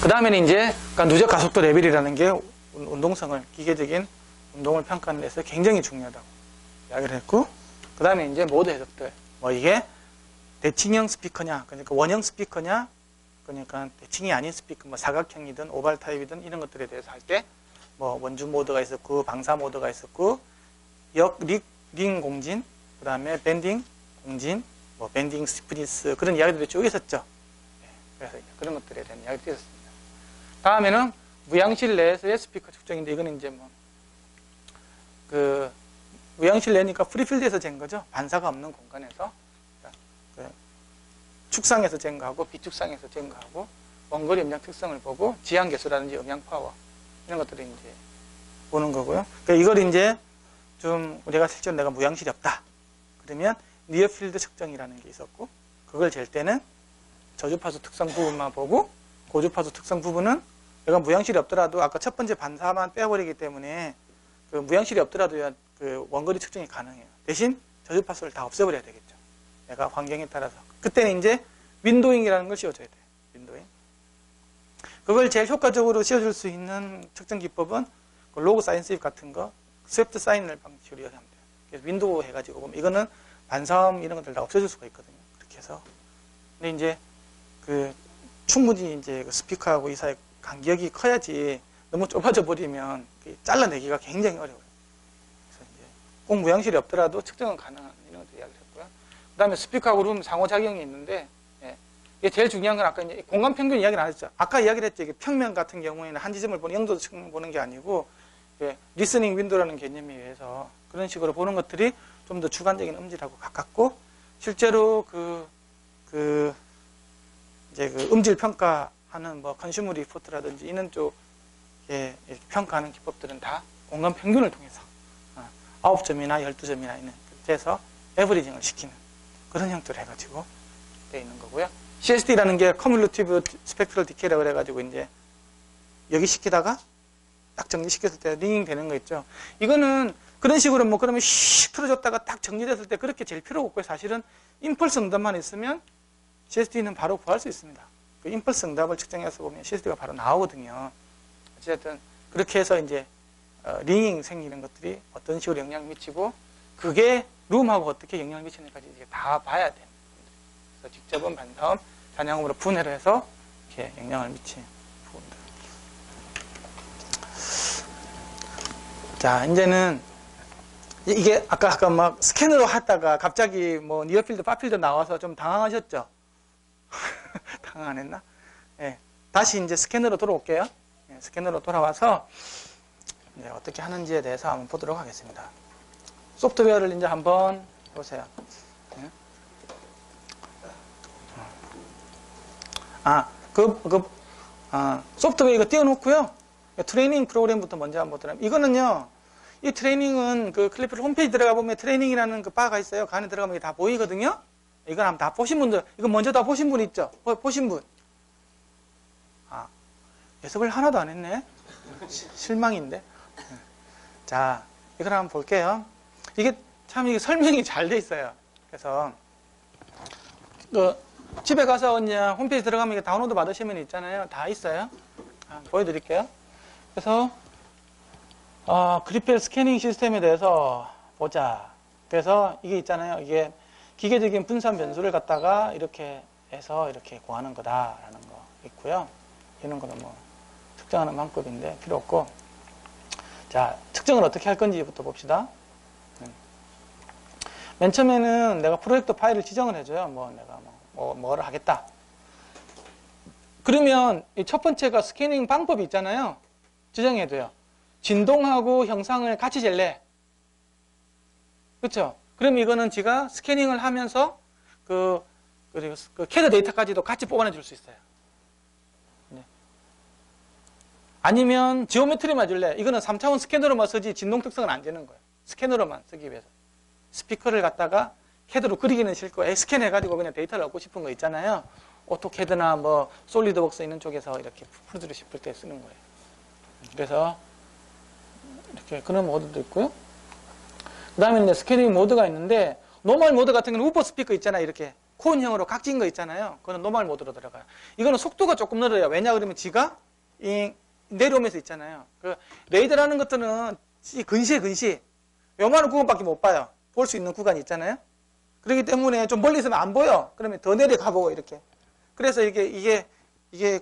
그 다음에는 이제 그러니까 누적 가속도 레벨이라는 게 운동성을, 기계적인 운동을 평가하는 데서 굉장히 중요하다고 이야기를 했고, 그 다음에 이제 모드 해석들. 뭐 이게 대칭형 스피커냐, 그러니까 원형 스피커냐, 그러니까 대칭이 아닌 스피커, 뭐 사각형이든 오발 타입이든 이런 것들에 대해서 할 때 뭐 원주 모드가 있었고, 방사 모드가 있었고, 링 공진, 그 다음에 밴딩 공진, 뭐 밴딩 스프리스, 그런 이야기들이 쭉 있었죠. 그래서 그런 것들에 대한 이야기가 있었습니다. 다음에는 무향실 내에서의 스피커 측정인데, 이거는 이제 뭐 무향실 내니까 프리필드에서 잰 거죠. 반사가 없는 공간에서 축상에서 잰 거하고 비축상에서 잰 거하고 원거리 음량 특성을 보고 지향 개수라든지 음향 파워 이런 것들을 이제 보는 거고요. 그러니까 이걸 이제 좀 우리가 실제로 내가 무향실이 없다 그러면 니어필드 측정이라는 게 있었고, 그걸 잴 때는 저주파수 특성 부분만 보고, 고주파수 특성 부분은 내가 무향실이 없더라도 아까 첫 번째 반사만 빼버리기 때문에 그 무향실이 없더라도 그 원거리 측정이 가능해요. 대신 저주파수를 다 없애버려야 되겠죠. 내가 환경에 따라서. 그때는 이제 윈도잉이라는 걸 씌워줘야 돼요. 윈도잉. 그걸 제일 효과적으로 씌워줄 수 있는 측정 기법은 그 로그 사인스윕 같은 거, 스웨프트 사인을 방식으로 하면 돼요. 그래서 윈도우 해가지고 보면 이거는 반사음 이런 것들 다 없애줄 수가 있거든요. 그렇게 해서. 근데 이제 충분히 이제 그 스피커하고 이 사이 간격이 커야지 너무 좁아져 버리면 잘라내기가 굉장히 어려워요. 그래서 이제 꼭 무향실이 없더라도 측정은 가능한 이런 것들 이야기를 했고요. 그 다음에 스피커하고 룸 상호작용이 있는데, 이게 제일 중요한 건 아까 이제 공간 평균 이야기를 안 했죠. 아까 이야기를 했죠. 이게 평면 같은 경우에는 한 지점을 보는, 영도 측면 보는 게 아니고, 리스닝 윈도라는 개념에 의해서 그런 식으로 보는 것들이 좀 더 주관적인 음질하고 가깝고, 실제로 이제 그 음질 평가하는 뭐 컨슈머 리포트라든지 이런 쪽에 평가하는 기법들은 다 공간 평균을 통해서 9점이나 12점이나 있는 그래서 에버리징을 시키는 그런 형태로 해가지고 되어 있는 거고요. CSD라는 게 커뮬러티브 스펙트럴 디케이라고 해가지고 이제 여기 시키다가 딱 정리시켰을 때 링잉 되는 거 있죠. 이거는 그런 식으로 뭐 그러면 씩 틀어줬다가 딱 정리됐을 때 그렇게 잴 필요가 없고요. 사실은 임펄스 응답만 있으면 CSD는 바로 구할 수 있습니다. 그 임펄스 응답을 측정해서 보면 CSD가 바로 나오거든요. 어쨌든 그렇게 해서 이제 링잉 생기는 것들이 어떤 식으로 영향을 미치고 그게 룸하고 어떻게 영향을 미치는지까지 이제 다 봐야 돼요. 그래서 직접은 반사음, 잔향음으로 분해를 해서 이렇게 영향을 미치는 부분들. 자, 이제는 이게 아까 막 스캐너로 하다가 갑자기 뭐 니어필드, 파필드 나와서 좀 당황하셨죠? 당황 안 했나? 네. 다시 이제 스캐너로 돌아올게요. 네, 스캐너로 돌아와서 이제 어떻게 하는지에 대해서 한번 보도록 하겠습니다. 소프트웨어를 이제 한번 보세요. 네. 소프트웨어 이거 띄워놓고요. 트레이닝 프로그램부터 먼저 한번 보더라면, 이거는요, 이 트레이닝은 그 클리프를 홈페이지 들어가 보면 트레이닝이라는 그 바가 있어요. 그 안에 들어가면 이게 다 보이거든요. 이건 한번 다 보신 분들, 이거 먼저 다 보신 분 있죠? 보신 분. 예습을 하나도 안 했네. 실망인데. 자, 이걸 한번 볼게요. 이게 이게 설명이 잘 돼 있어요. 그래서, 집에 가서 그냥 홈페이지 들어가면 이게 다운로드 받으시면 있잖아요. 다 있어요. 보여드릴게요. 그래서, 그리펠 스캐닝 시스템에 대해서 보자. 그래서 이게 있잖아요. 이게 기계적인 분산 변수를 갖다가 이렇게 해서 이렇게 구하는 거다라는 거 있고요. 이런 거는 뭐 측정하는 방법인데 필요 없고. 자, 측정을 어떻게 할 건지부터 봅시다. 맨 처음에는 내가 프로젝트 파일을 지정을 해줘요. 뭐 내가 뭐를 하겠다. 그러면 이 첫 번째가 스캐닝 방법이 있잖아요. 지정해줘요. 진동하고 형상을 같이 잴래. 그렇죠? 그럼 이거는 지가 스캐닝을 하면서 그리고 캐드 데이터까지도 같이 뽑아내 줄 수 있어요. 네. 아니면 지오메트리만 줄래. 이거는 3차원 스캐너로만 쓰지 진동 특성은 안 되는 거예요. 스캐너로만 쓰기 위해서. 스피커를 갖다가 캐드로 그리기는 싫고 스캔해가지고 그냥 데이터를 얻고 싶은 거 있잖아요. 오토캐드나 뭐 솔리드웍스 있는 쪽에서 이렇게 풀어주고 싶을 때 쓰는 거예요. 그래서 이렇게 그런 모드도 있고요. 그 다음에 이제 스캐닝 모드가 있는데, 노멀 모드 같은 경우는 우퍼 스피커 있잖아요. 이렇게 콘형으로 각진 거 있잖아요. 그거는 노멀 모드로 들어가요. 이거는 속도가 조금 늘어요. 왜냐 그러면 지가 내려오면서 있잖아요. 그 레이더라는 것들은 근시에 근시. 요만한 구간밖에 못 봐요. 볼 수 있는 구간이 있잖아요. 그렇기 때문에 좀 멀리 있으면 안 보여. 그러면 더 내려가보고 이렇게. 그래서 이게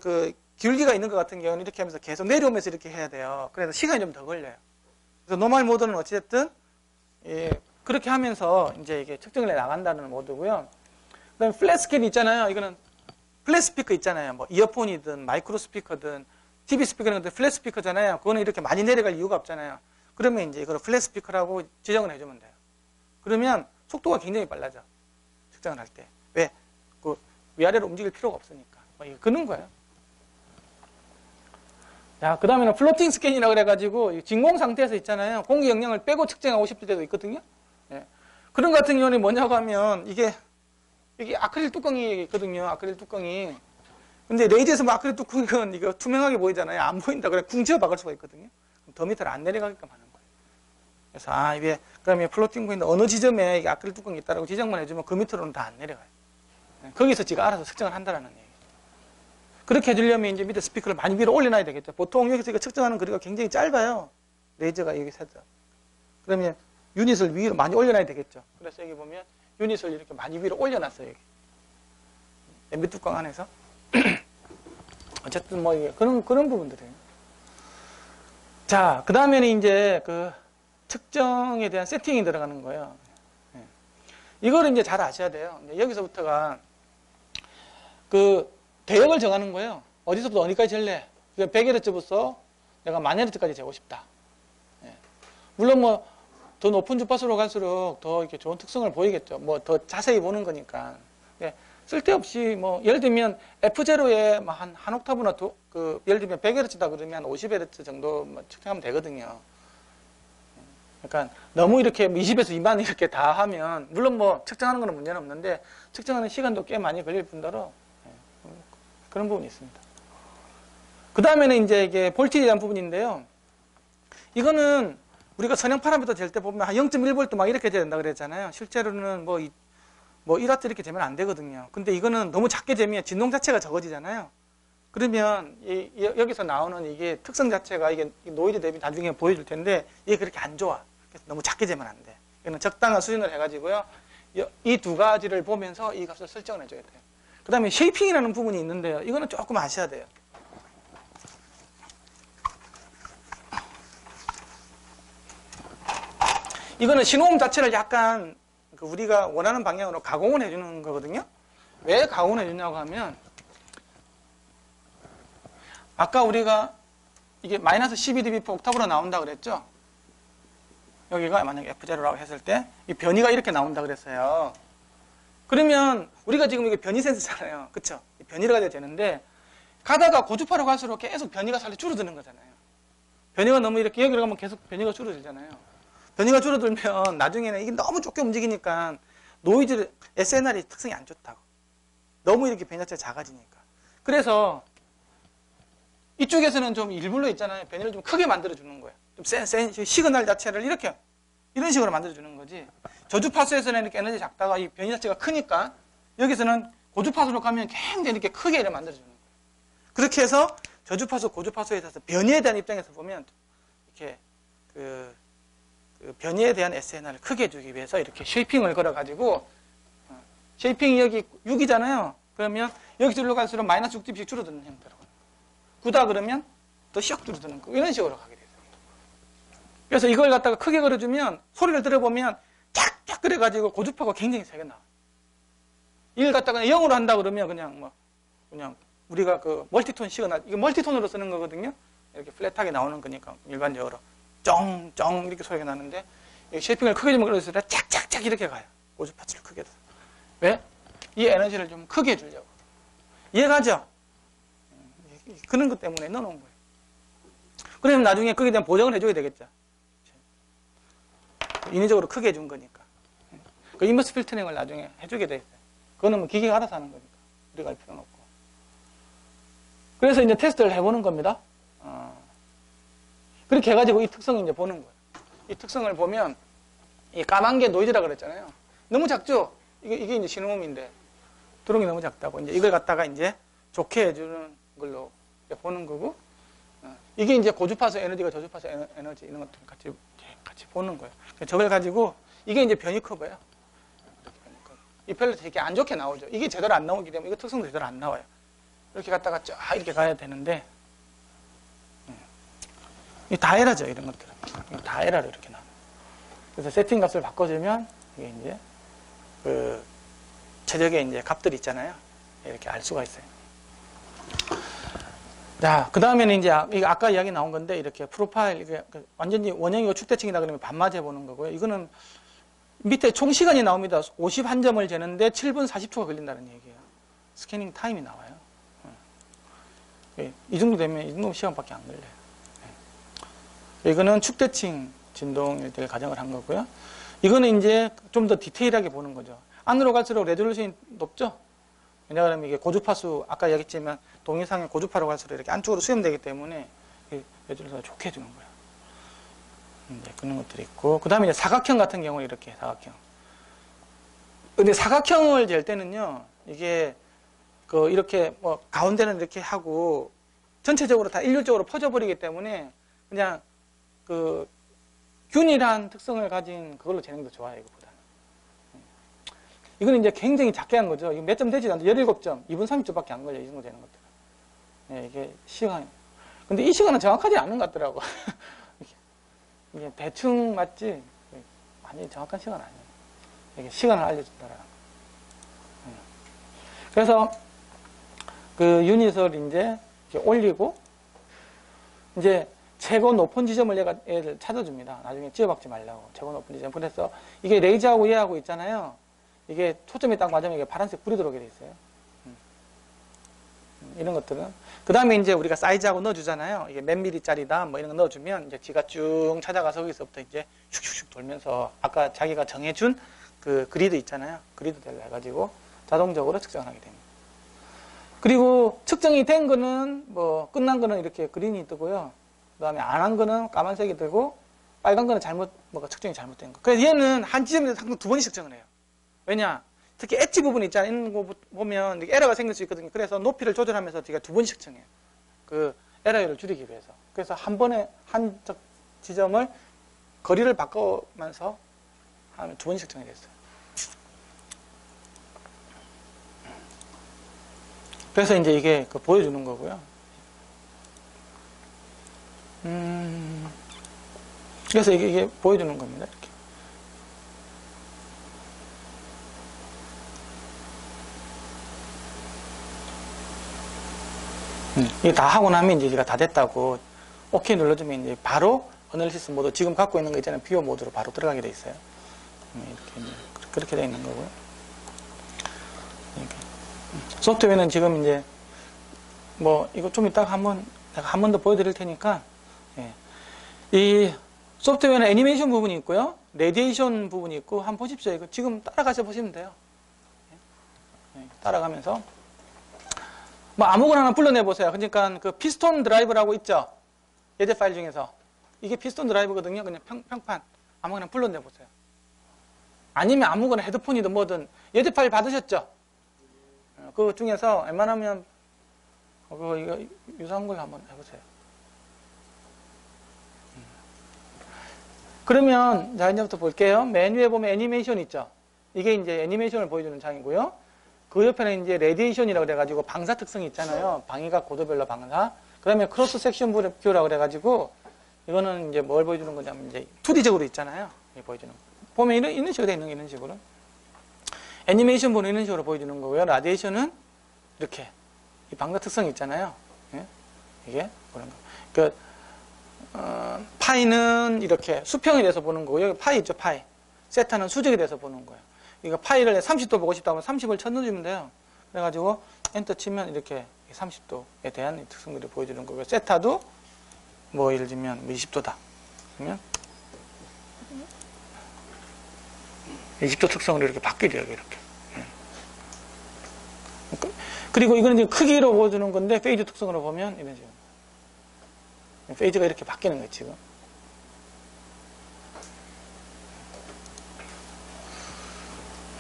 그 기울기가 있는 것 같은 경우는 이렇게 하면서 계속 내려오면서 이렇게 해야 돼요. 그래서 시간이 좀 더 걸려요. 그래서 노멀 모드는 어찌됐든 그렇게 하면서 이제 이게 측정을 해 나간다는 모드고요. 그다음에 플랫 스케일 있잖아요. 이거는 플랫 스피커 있잖아요. 뭐 이어폰이든 마이크로 스피커든 TV 스피커는 플랫 스피커잖아요. 그거는 이렇게 많이 내려갈 이유가 없잖아요. 그러면 이제 이걸 플랫 스피커라고 지정을 해주면 돼요. 그러면 속도가 굉장히 빨라져. 측정을 할 때. 왜? 그 위아래로 움직일 필요가 없으니까. 그런 거예요. 자, 그 다음에는 플로팅 스캔이라고 그래가지고 진공 상태에서 있잖아요. 공기 영향을 빼고 측정하고 싶을 때도 있거든요. 예. 그런 같은 경우는 뭐냐고 하면 이게 아크릴 뚜껑이 있거든요. 아크릴 뚜껑이. 근데 레이저에서 뭐 아크릴 뚜껑은 이거 투명하게 보이잖아요. 안 보인다. 그래 궁지어 박을 수가 있거든요. 더 밑으로 안 내려가게끔 하는 거예요. 그래서 이게 그러면 플로팅 포인트 어느 지점에 이게 아크릴 뚜껑이 있다라고 지정만 해주면 그 밑으로는 다 안 내려가요. 거기서 지가 알아서 측정을 한다라는 얘기예요. 그렇게 해주려면 이제 밑에 스피커를 많이 위로 올려놔야 되겠죠. 보통 여기서 이거 측정하는 거리가 굉장히 짧아요. 레이저가 여기 새서. 그러면 유닛을 위로 많이 올려놔야 되겠죠. 그래서 여기 보면 유닛을 이렇게 많이 위로 올려놨어요. 여기. MB 뚜껑 안에서. 어쨌든 뭐 이게 그런 부분들이에요. 자, 그 다음에는 이제 그 측정에 대한 세팅이 들어가는 거예요. 이거를 이제 잘 아셔야 돼요. 여기서부터가 그 대역을 정하는 거예요. 어디서부터 어디까지 잴래? 100Hz부터 내가 10,000Hz까지 재고 싶다. 물론 뭐 더 높은 주파수로 갈수록 더 이렇게 좋은 특성을 보이겠죠. 뭐 더 자세히 보는 거니까. 쓸데없이 뭐 예를 들면 F0에 한 옥타브나 예를 들면 100Hz다 그러면 50Hz 정도 측정하면 되거든요. 그러니까 너무 이렇게 20에서 2만 이렇게 다 하면 물론 뭐 측정하는 거는 문제는 없는데 측정하는 시간도 꽤 많이 걸릴 뿐더러 그런 부분이 있습니다. 그 다음에는 이제 이게 볼티에 대한 부분인데요. 이거는 우리가 선형 파라미터 잴 때 보면 한 0.1V 막 이렇게 돼야 된다 그랬잖아요. 실제로는 뭐 1W 이렇게 되면 안 되거든요. 근데 이거는 너무 작게 되면 진동 자체가 적어지잖아요. 그러면 여기서 나오는 이게 특성 자체가 이게 노이즈 대비 나중에 보여줄 텐데 이게 그렇게 안 좋아. 그래서 너무 작게 재면 안 돼. 이거는 적당한 수준을 해가지고요. 이 두 가지를 보면서 이 값을 설정을 해줘야 돼요. 그 다음에 쉐이핑이라는 부분이 있는데요. 이거는 조금 아셔야 돼요. 이거는 신호음 자체를 약간 우리가 원하는 방향으로 가공을 해주는 거거든요. 왜 가공을 해주냐고 하면 아까 우리가 이게 마이너스 12dB 옥타브로 나온다 그랬죠. 여기가 만약에 F0라고 했을 때 이 변이가 이렇게 나온다 그랬어요. 그러면 우리가 지금 이게 변이 센서잖아요. 그쵸? 변이가 돼야 되는데 가다가 고주파로 갈수록 계속 변이가 살짝 줄어드는 거잖아요. 변이가 너무 이렇게 여기로 가면 계속 변이가 줄어들잖아요. 변이가 줄어들면 나중에는 이게 너무 좁게 움직이니까 노이즈 SNR이 특성이 안 좋다고. 너무 이렇게 변이 자체가 작아지니까. 그래서 이쪽에서는 좀 일부러 있잖아요. 변이를 좀 크게 만들어주는 거예요. 좀 센 시그널 자체를 이런 식으로 만들어주는 거지. 저주파수에서는 이렇게 에너지 작다가 이 변이 자체가 크니까 여기서는 고주파수로 가면 굉장히 이렇게 크게 만들어주는 거예요. 그렇게 해서 저주파수, 고주파수에 있어서 변이에 대한 입장에서 보면 이렇게 그 변이에 대한 SNR을 크게 해주기 위해서 이렇게 쉐이핑을 걸어가지고 쉐이핑이 여기 6이잖아요. 그러면 여기 들어갈수록 마이너스 6dB씩 줄어드는 형태로 9다 그러면 더 샥 줄어드는 거 이런 식으로 가게 돼요. 그래서 이걸 갖다가 크게 걸어주면 소리를 들어보면 쫙쫙 그래가지고 고주파가 굉장히 세게 나와. 이걸 갖다가 0으로 한다 그러면 그냥 우리가 그 멀티톤 시그널 이거 멀티톤으로 쓰는 거거든요. 이렇게 플랫하게 나오는 거니까 일반적으로 쩡쩡 이렇게 소리가 나는데 쉐이핑을 크게 좀 걸어줬을 때 짝짝짝 이렇게 가요. 고주파수를 크게 해서. 왜? 이 에너지를 좀 크게 해주려고. 이해가죠? 그런 것 때문에 넣어놓은 거예요. 그러면 나중에 거기에 대한 보정을 해줘야 되겠죠. 인위적으로 크게 해준 거니까. 그 인버스 필터링을 나중에 해주게 돼 있어요. 그거는 뭐 기계가 알아서 하는 거니까. 우리가 할 필요는 없고. 그래서 이제 테스트를 해보는 겁니다. 그렇게 해가지고 이 특성을 이제 보는 거예요. 이 특성을 보면 이 까만 게 노이즈라 그랬잖아요. 너무 작죠? 이게 이제 신호음인데 드론이 너무 작다고 이제 이걸 갖다가 이제 좋게 해주는 걸로 보는 거고, 이게 이제 고주파수 에너지가 저주파수 에너지 이런 것들 같이 보는 거예요. 저걸 가지고 이게 이제 변이 커버예요. 이 펠렛이 이렇게 안 좋게 나오죠. 이게 제대로 안 나오기 때문에 이거 특성도 제대로 안 나와요. 이렇게 갖다가 쫙 이렇게 가야 되는데, 이 다 에러죠, 이런 것들은. 다 에러로 이렇게 나와요. 그래서 세팅 값을 바꿔주면 이게 이제 그 최적의 이제 값들이 있잖아요. 이렇게 알 수가 있어요. 자, 그 다음에는 이제 이거 아까 이야기 나온 건데 이렇게 프로파일 이게 완전히 원형이고 축대칭이다 그러면 반맞아 보는 거고요. 이거는 밑에 총 시간이 나옵니다. 51점을 재는데 7분 40초가 걸린다는 얘기예요. 스캐닝 타임이 나와요. 이 정도 되면 이 정도 시간밖에 안 걸려요. 이거는 축대칭 진동을 가정을 한 거고요. 이거는 이제 좀 더 디테일하게 보는 거죠. 안으로 갈수록 레졸루션이 높죠? 왜냐하면 이게 고주파수, 아까 얘기했지만 동영상의 고주파로 갈수록 이렇게 안쪽으로 수렴되기 때문에 레졸루션을 좋게 해주는 거예요. 이제 그런 것들이 있고, 그 다음에 이제 사각형 같은 경우는 이렇게 사각형. 근데 사각형을 잴 때는요, 이게 이렇게 뭐 가운데는 이렇게 하고 전체적으로 다 일률적으로 퍼져버리기 때문에 그냥 균일한 특성을 가진 그걸로 재는 게 더 좋아요, 이거보다는. 이거는 이제 굉장히 작게 한 거죠. 이거 몇 점 되지도 않는데 17점, 2분 30초밖에 안 걸려요, 이 정도 되는 것들은. 네, 이게 시간. 근데 이 시간은 정확하지 않은 것 같더라고. 이게 대충 맞지, 완전히 정확한 시간 아니에요. 이게 시간을 알려준다라는 거. 그래서 그 유닛을 이제 이렇게 올리고, 이제 최고 높은 지점을 얘가 애를 찾아줍니다. 나중에 찌어박지 말라고. 최고 높은 지점. 그래서 이게 레이저하고 얘하고 있잖아요. 이게 초점이 딱 맞으면 이게 파란색 불이 들어오게 돼 있어요. 이런 것들은. 그 다음에 이제 우리가 사이즈하고 넣어주잖아요. 이게 몇 미리짜리다 뭐 이런 거 넣어주면 이제 지가 쭉 찾아가서 거기서부터 이제 슉슉슉 돌면서 아까 자기가 정해준 그 그리드 있잖아요. 그리드대로 해가지고 자동적으로 측정을 하게 됩니다. 그리고 측정이 된 거는 뭐 끝난 거는 이렇게 그린이 뜨고요. 그 다음에 안 한 거는 까만색이 되고 빨간 거는 뭐가 측정이 잘못된 거. 그래서 얘는 한 지점에서 항상 2번씩 측정을 해요. 왜냐? 특히 엣지 부분 있잖아요. 이런 거 보면 에러가 생길 수 있거든요. 그래서 높이를 조절하면서 제가 2번씩 측정해요. 그 에러를 줄이기 위해서. 그래서 한 번에 한 지점을 거리를 바꾸면서 하면 2번씩 측정이 됐어요. 그래서 이제 이게 보여주는 거고요. 그래서 이게 보여주는 겁니다. 이렇게. 이게 다 하고 나면 이제 다 됐다고 OK 눌러주면 이제 바로 어널리시스 모드, 지금 갖고 있는 거 있잖아요. 뷰어 모드로 바로 들어가게 돼 있어요. 이렇게 이제 그렇게 돼 있는 거고요. 이렇게. 소프트웨어는 지금 이제 뭐 이거 좀 이따가 내가 한 번 더 보여드릴 테니까, 예. 이 소프트웨어는 애니메이션 부분이 있고요, 레디에이션 부분이 있고, 한번 보십시오. 이거 지금 따라가서 보시면 돼요. 예. 따라가면서 뭐 아무거나 하나 불러내 보세요. 그러니까 그 피스톤 드라이브라고 있죠. 예제 파일 중에서 이게 피스톤 드라이브거든요. 그냥 평판 아무거나 불러내 보세요. 아니면 아무거나 헤드폰이든 뭐든 예제 파일 받으셨죠? 그 중에서 웬만하면 이거 유사한 걸 한번 해보세요. 그러면 자, 이제부터 볼게요. 맨 위에 보면 애니메이션 있죠. 이게 이제 애니메이션을 보여주는 창이고요. 그 옆에는 이제 레디에이션이라고 그래가지고 방사 특성이 있잖아요. 방위각 고도별로 방사. 그 다음에 크로스 섹션 뷰라고 그래가지고 이거는 이제 뭘 보여주는 거냐면 이제 2D적으로 있잖아요. 보여주는 거. 보면 이런 식으로 돼 있는 게 이런 식으로. 애니메이션 보는 이런 식으로 보여주는 거고요. 라디에이션은 이렇게 이 방사 특성이 있잖아요. 예? 이게 보는 거. 파이는 이렇게 수평이 돼서 보는 거고, 여기 파이 있죠, 파이. 세타는 수직이 돼서 보는 거예요. 이거 파이를 30도 보고 싶다 하면 30을 쳐넣어주면 돼요. 그래가지고 엔터 치면 이렇게 30도에 대한 특성들을 보여주는 거고요. 세타도 뭐 예를 들면 20도다. 그러면 20도 특성으로 이렇게 바뀌죠, 이렇게. 그리고 이거는 이제 크기로 보여주는 건데, 페이즈 특성으로 보면 이런 식으로. 페이즈가 이렇게 바뀌는 거예요, 지금.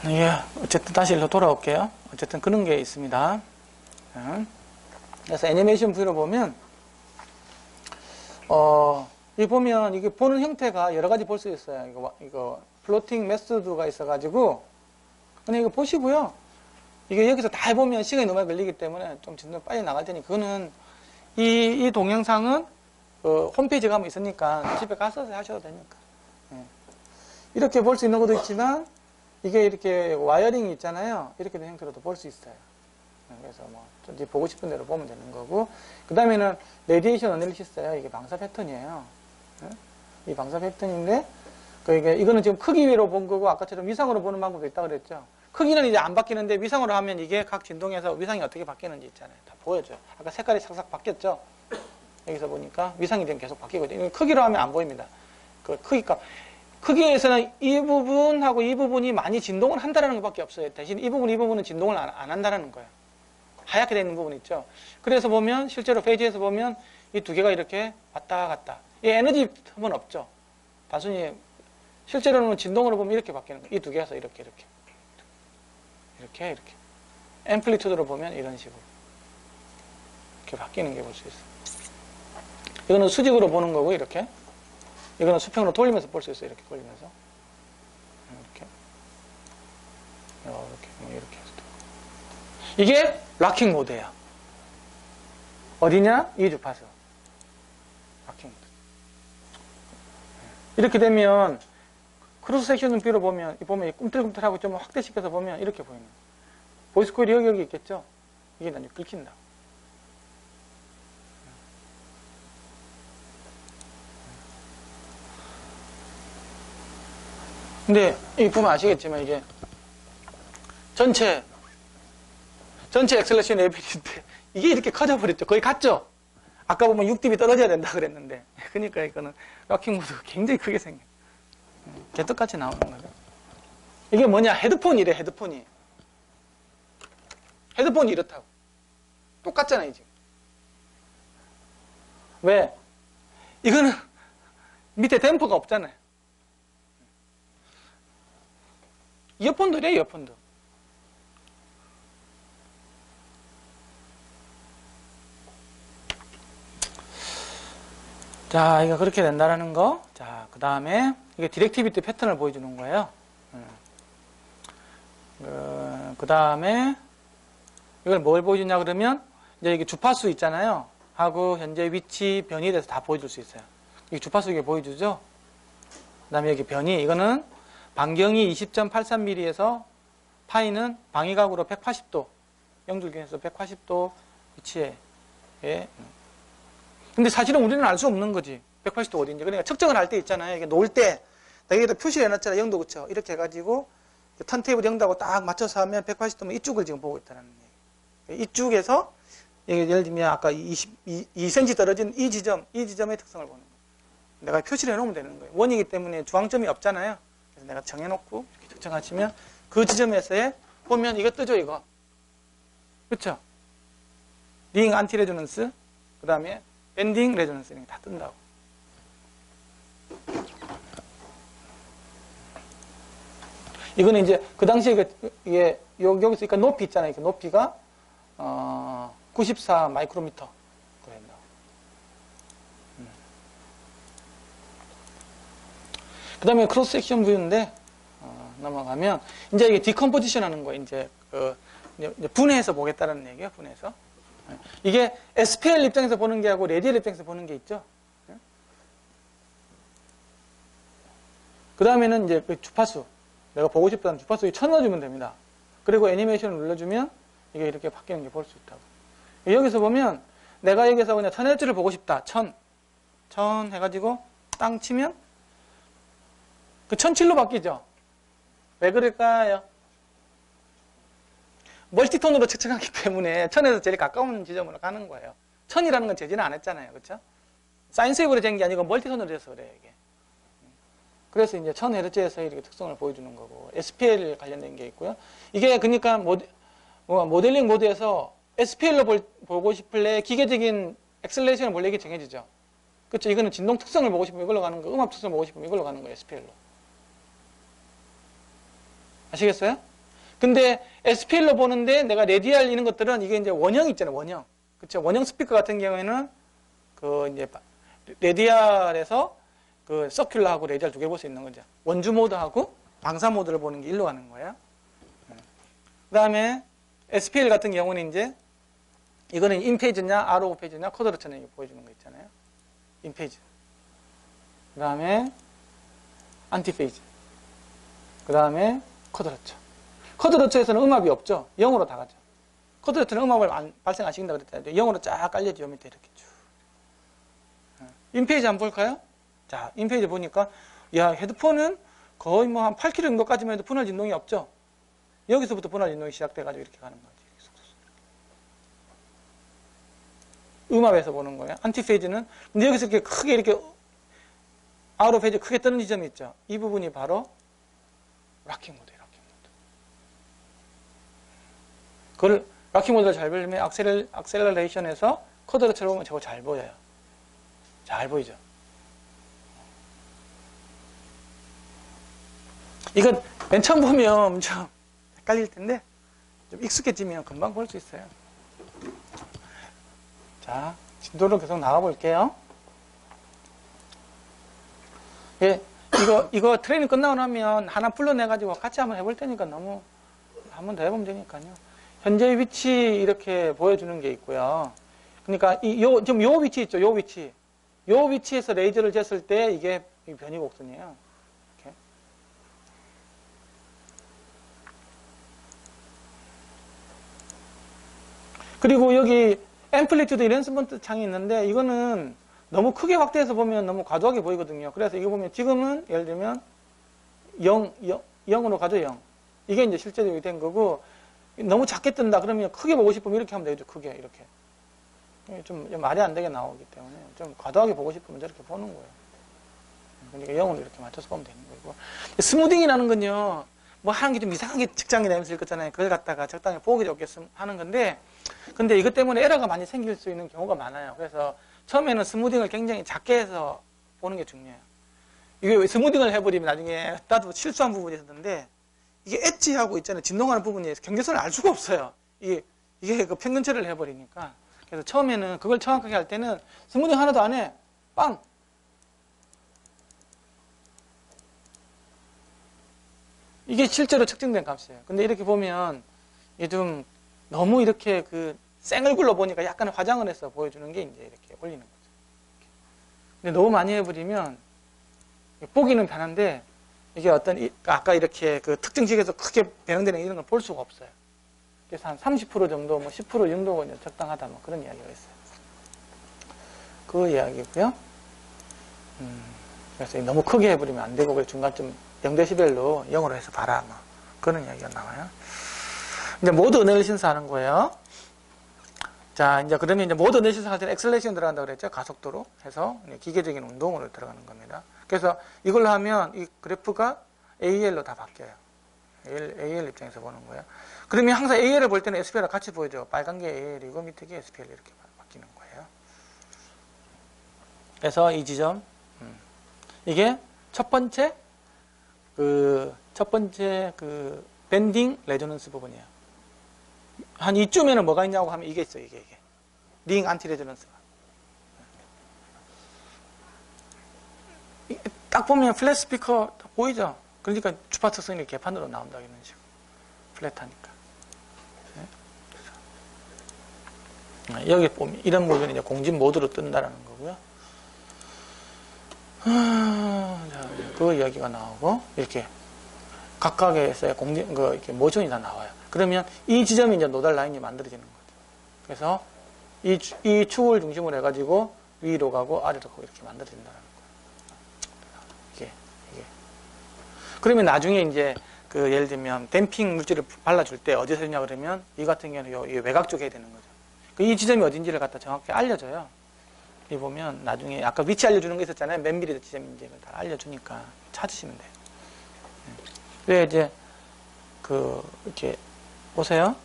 예, 어쨌든 다시 일로 돌아올게요. 어쨌든 그런 게 있습니다. 그래서 애니메이션 뷰로 보면, 이 보면 이게 보는 형태가 여러 가지 볼 수 있어요. 이거 플로팅 메소드가 있어가지고, 그냥 이거 보시고요. 이게 여기서 다 해보면 시간이 너무 걸리기 때문에 좀 진도 빨리 나갈 테니, 그거는 이 동영상은 홈페이지 가면 있으니까 집에 가서 하셔도 되니까. 이렇게 볼 수 있는 것도 있지만, 이게 이렇게 와이어링이 있잖아요. 이렇게 된 형태로도 볼 수 있어요. 그래서 뭐, 이제 보고 싶은 대로 보면 되는 거고. 그 다음에는, 레디에이션 어널리시스예요. 이게 방사 패턴이에요. 이 방사 패턴인데, 이거는 지금 크기 위로 본 거고, 아까처럼 위상으로 보는 방법도 있다고 그랬죠. 크기는 이제 안 바뀌는데, 위상으로 하면 이게 각 진동에서 위상이 어떻게 바뀌는지 있잖아요. 다 보여줘요. 아까 색깔이 싹싹 바뀌었죠? 여기서 보니까 위상이 되면 계속 바뀌거든요. 크기로 하면 안 보입니다. 그 크기에서는 이 부분하고 이 부분이 많이 진동을 한다는 것밖에 없어요. 대신 이 부분은 진동을 안 한다는 거예요. 하얗게 되어 있는 부분 있죠. 그래서 보면 실제로 페이지에서 보면 이 두 개가 이렇게 왔다 갔다. 이 에너지 텀은 없죠. 단순히 실제로는 진동으로 보면 이렇게 바뀌는 거예요. 이 두 개에서 이렇게 앰플리튜드로 보면 이런 식으로 이렇게 바뀌는 게 볼 수 있어요. 이거는 수직으로 보는 거고 이렇게. 이거는 수평으로 돌리면서 볼 수 있어요. 이렇게 돌리면서. 이렇게 해서. 이게 락킹 모드예요. 어디냐? 이 주파수. 락킹 모드. 이렇게 되면 크로스 섹션 뷰로 보면 꿈틀꿈틀하고 좀 확대시켜서 보면 이렇게 보이는 거예요. 보이스 코일이 여기 있겠죠? 이게 나중에 긁힌다. 근데 이 보면 아시겠지만 이게 전체 엑셀레이션 레벨인데 이게 이렇게 커져버렸죠. 거의 같죠? 아까 보면 6dB 떨어져야 된다 그랬는데 그러니까 이거는 락킹 모드가 굉장히 크게 생겨요. 개떡같이 나오는 거죠. 이게 뭐냐? 헤드폰이래. 헤드폰이 이렇다고. 똑같잖아요 지금. 왜? 이거는 밑에 댐퍼가 없잖아요. 이어폰도 이래요. 이어폰도. 자, 이거 그렇게 된다라는 거. 자, 그 다음에 이게 디렉티비티 패턴을 보여주는 거예요. 그 다음에 이걸 뭘 보여주냐 그러면 이제 이게 주파수 있잖아요. 하고 현재 위치 변이에 대해서 다 보여줄 수 있어요. 이 주파수 이게 보여주죠. 그 다음에 여기 변이 이거는 반경이 20.83mm에서 파이는 방위각으로 180도 0줄기에서 180도 위치에 근데 사실은 우리는 알 수 없는 거지. 180도 어딘지. 그러니까 측정을 할 때 있잖아요. 이게 놓을 때 내가 여기다 표시를 해놨잖아. 0도 그쵸. 이렇게 해가지고 턴테이블 0도하고 딱 맞춰서 하면 180도면 이쪽을 지금 보고 있다는 얘기. 이쪽에서 예를 들면 아까 2cm 떨어진 이 지점의 특성을 보는 거예요. 내가 표시를 해놓으면 되는 거예요. 원이기 때문에 중앙점이 없잖아요. 그래서 내가 정해놓고 이렇게 특정하시면 그 지점에서의 보면 이거 뜨죠, 이거. 그쵸? 링 안티 레조넌스, 그 다음에 밴딩 레조넌스 이런 게 다 뜬다고. 이거는 이제 그 당시에 이게 여기서 그러니까 높이 있잖아요. 그 높이가 94 마이크로미터 그랬나. 그 다음에 크로스 섹션 뷰인데 넘어가면 이제 이게 디컴포지션 하는 거예요. 이제 분해해서 보겠다는 얘기예요. 분해해서. 이게 SPL 입장에서 보는 게 하고 레디엘 입장에서 보는 게 있죠. 그 다음에는 이제 그 주파수. 내가 보고 싶다는 주파수에 쳐넣어주면 됩니다. 그리고 애니메이션을 눌러주면 이게 이렇게 바뀌는 게 볼 수 있다고. 여기서 보면 내가 여기서 그냥 1000Hz를 보고 싶다. 1000 해가지고 땅 치면 그 1007로 바뀌죠. 왜 그럴까요? 멀티톤으로 측정하기 때문에 1000에서 제일 가까운 지점으로 가는 거예요. 1000이라는 건 제지는 안 했잖아요. 그렇죠? 사인스웨이브로 잰 게 아니고 멀티톤으로 해서 그래요. 이게. 그래서 이제 1000Hz에서 이렇게 특성을 보여주는 거고 SPL 관련된 게 있고요. 이게 그러니까 모델링 모드에서 SPL로 보고 싶을래 기계적인 엑셀레이션을 볼래 정해지죠. 그렇죠? 이거는 진동 특성을 보고 싶으면 이걸로 가는 거, 음압 특성을 보고 싶으면 이걸로 가는 거예요. SPL로. 아시겠어요? 근데 SPL로 보는데 내가 레디알 이런 것들은 이게 이제 원형 있잖아요. 원형. 그쵸? 원형 스피커 같은 경우에는 그 이제 레디알에서 그 서큘러하고 레디알 두 개 볼 수 있는 거죠. 원주 모드하고 방사 모드를 보는 게 일로 가는 거예요. 그 다음에 SPL 같은 경우는 이제 이거는 인페이지냐, RO 페이지냐, 쿼드러처냐 이거 보여주는 거 있잖아요. 인페이지. 그 다음에 안티페이지. 그 다음에 쿼드러처. 쿼드러처에서는 음압이 없죠. 0으로 다 가죠. 쿼드러처는 음압을 발생 안 시킨다 그랬잖아요. 0으로 쫙 깔려지요. 밑에 이렇게 쭉. 인페이지 한번 볼까요? 자, 인페이지 보니까 야, 헤드폰은 거의 뭐 한 8km 정도까지만 해도 분할 진동이 없죠. 여기서부터 분할 진동이 시작돼가지고 이렇게 가는 거지. 음압에서 보는 거예요. 안티페이지는 근데 여기서 이렇게 크게 이렇게 RO 페이지 크게 뜨는 지점이 있죠. 이 부분이 바로 락킹 모드예요. 락킹 모드. 그걸 락킹 모드를 잘 보려면 악셀러레이션에서 쿼드러처럼 보면 저거 잘 보여요. 잘 보이죠. 이건 맨 처음 보면 좀 헷갈릴 텐데 좀 익숙해지면 금방 볼 수 있어요. 자, 진도로 계속 나가 볼게요. 예, 이거 트레이닝 끝나고 나면 하나 풀러내가지고 같이 한번 해볼 테니까 너무 한 번 더 해보면 되니까요. 현재 위치 이렇게 보여주는 게 있고요. 그러니까 지금 요 위치 있죠, 요 위치. 요 위치에서 레이저를 쟀을 때 이게 변이 곡선이에요. 이렇게. 그리고 여기 앰플리튜드 이렌스먼트 창이 있는데 이거는 너무 크게 확대해서 보면 너무 과도하게 보이거든요. 그래서 이거 보면 지금은 예를 들면 0으로 가죠. 0. 이게 이제 실제적으로 된 거고 너무 작게 뜬다 그러면 크게 보고 싶으면 이렇게 하면 되죠. 크게 이렇게. 좀 말이 안 되게 나오기 때문에 좀 과도하게 보고 싶으면 저렇게 보는 거예요. 그러니까 0으로 이렇게 맞춰서 보면 되는 거고. 스무딩이라는 건요. 뭐 하는 게 좀 이상하게 직장이 내면서 일 거잖아요. 그걸 갖다가 적당히 보기 좋게 하는 건데 근데 이것 때문에 에러가 많이 생길 수 있는 경우가 많아요. 그래서 처음에는 스무딩을 굉장히 작게 해서 보는 게 중요해요. 이게 스무딩을 해버리면 나중에 나도 실수한 부분이 있었는데 이게 엣지하고 있잖아요. 진동하는 부분이 경계선을 알 수가 없어요. 이게 그 평균 처리를 해버리니까. 그래서 처음에는 그걸 정확하게 할 때는 스무딩 하나도 안 해. 빵! 이게 실제로 측정된 값이에요. 근데 이렇게 보면 이게 좀 너무 이렇게 그 생얼굴로 보니까 약간 화장을 해서 보여주는 게 이제 이렇게 올리는 거죠. 근데 너무 많이 해버리면 보기는 편한데 이게 어떤 아까 이렇게 그 특정식에서 크게 변형되는 이런 걸 볼 수가 없어요. 그래서 한 30% 정도, 뭐 10% 정도가 적당하다, 뭐 그런 이야기가 있어요. 그 이야기고요. 그래서 너무 크게 해버리면 안 되고 중간쯤 0dB로 0으로 해서 봐라, 뭐 그런 이야기가 나와요. 이제 모드 어널리신스 하는 거예요. 자, 이제 그러면 이제 모드 어널리신스 할 때는 엑셀레이션 들어간다고 그랬죠. 가속도로 해서 기계적인 운동으로 들어가는 겁니다. 그래서 이걸로 하면 이 그래프가 AL로 다 바뀌어요. AL 입장에서 보는 거예요. 그러면 항상 AL을 볼 때는 SPL과 같이 보여줘. 빨간 게 AL이고 밑에 게 SPL 이렇게 바뀌는 거예요. 그래서 이 지점, 이게 첫 번째 밴딩 레조넌스 부분이에요. 한 이쯤에는 뭐가 있냐고 하면 이게 있어요. 이게. 링 안티 레조넌스가. 딱 보면 플랫 스피커 보이죠? 그러니까 주파 특성이 개판으로 나온다 이런 식으로. 플랫하니까. 여기 보면 이런 부분이 이제 공진 모드로 뜬다라는 거고요. 자, 그 이야기가 나오고 이렇게 각각에서의 이렇게 모션이 다 나와요. 그러면 이 지점이 이제 노달 라인이 만들어지는 거죠. 그래서 이 축을 중심으로 해가지고 위로 가고 아래로 가고 이렇게 만들어진다는 거예요. 이게. 그러면 나중에 이제 예를 들면 댐핑 물질을 발라줄 때 어디서 했냐 그러면 이 같은 경우는 이 외곽 쪽에 해야 되는 거죠. 이 지점이 어딘지를 갖다 정확히 알려줘요. 여기 보면 나중에 아까 위치 알려주는 거 있었잖아요. 몇 미리 지점인지 다 알려주니까 찾으시면 돼요. 왜 이제 이렇게 보세요.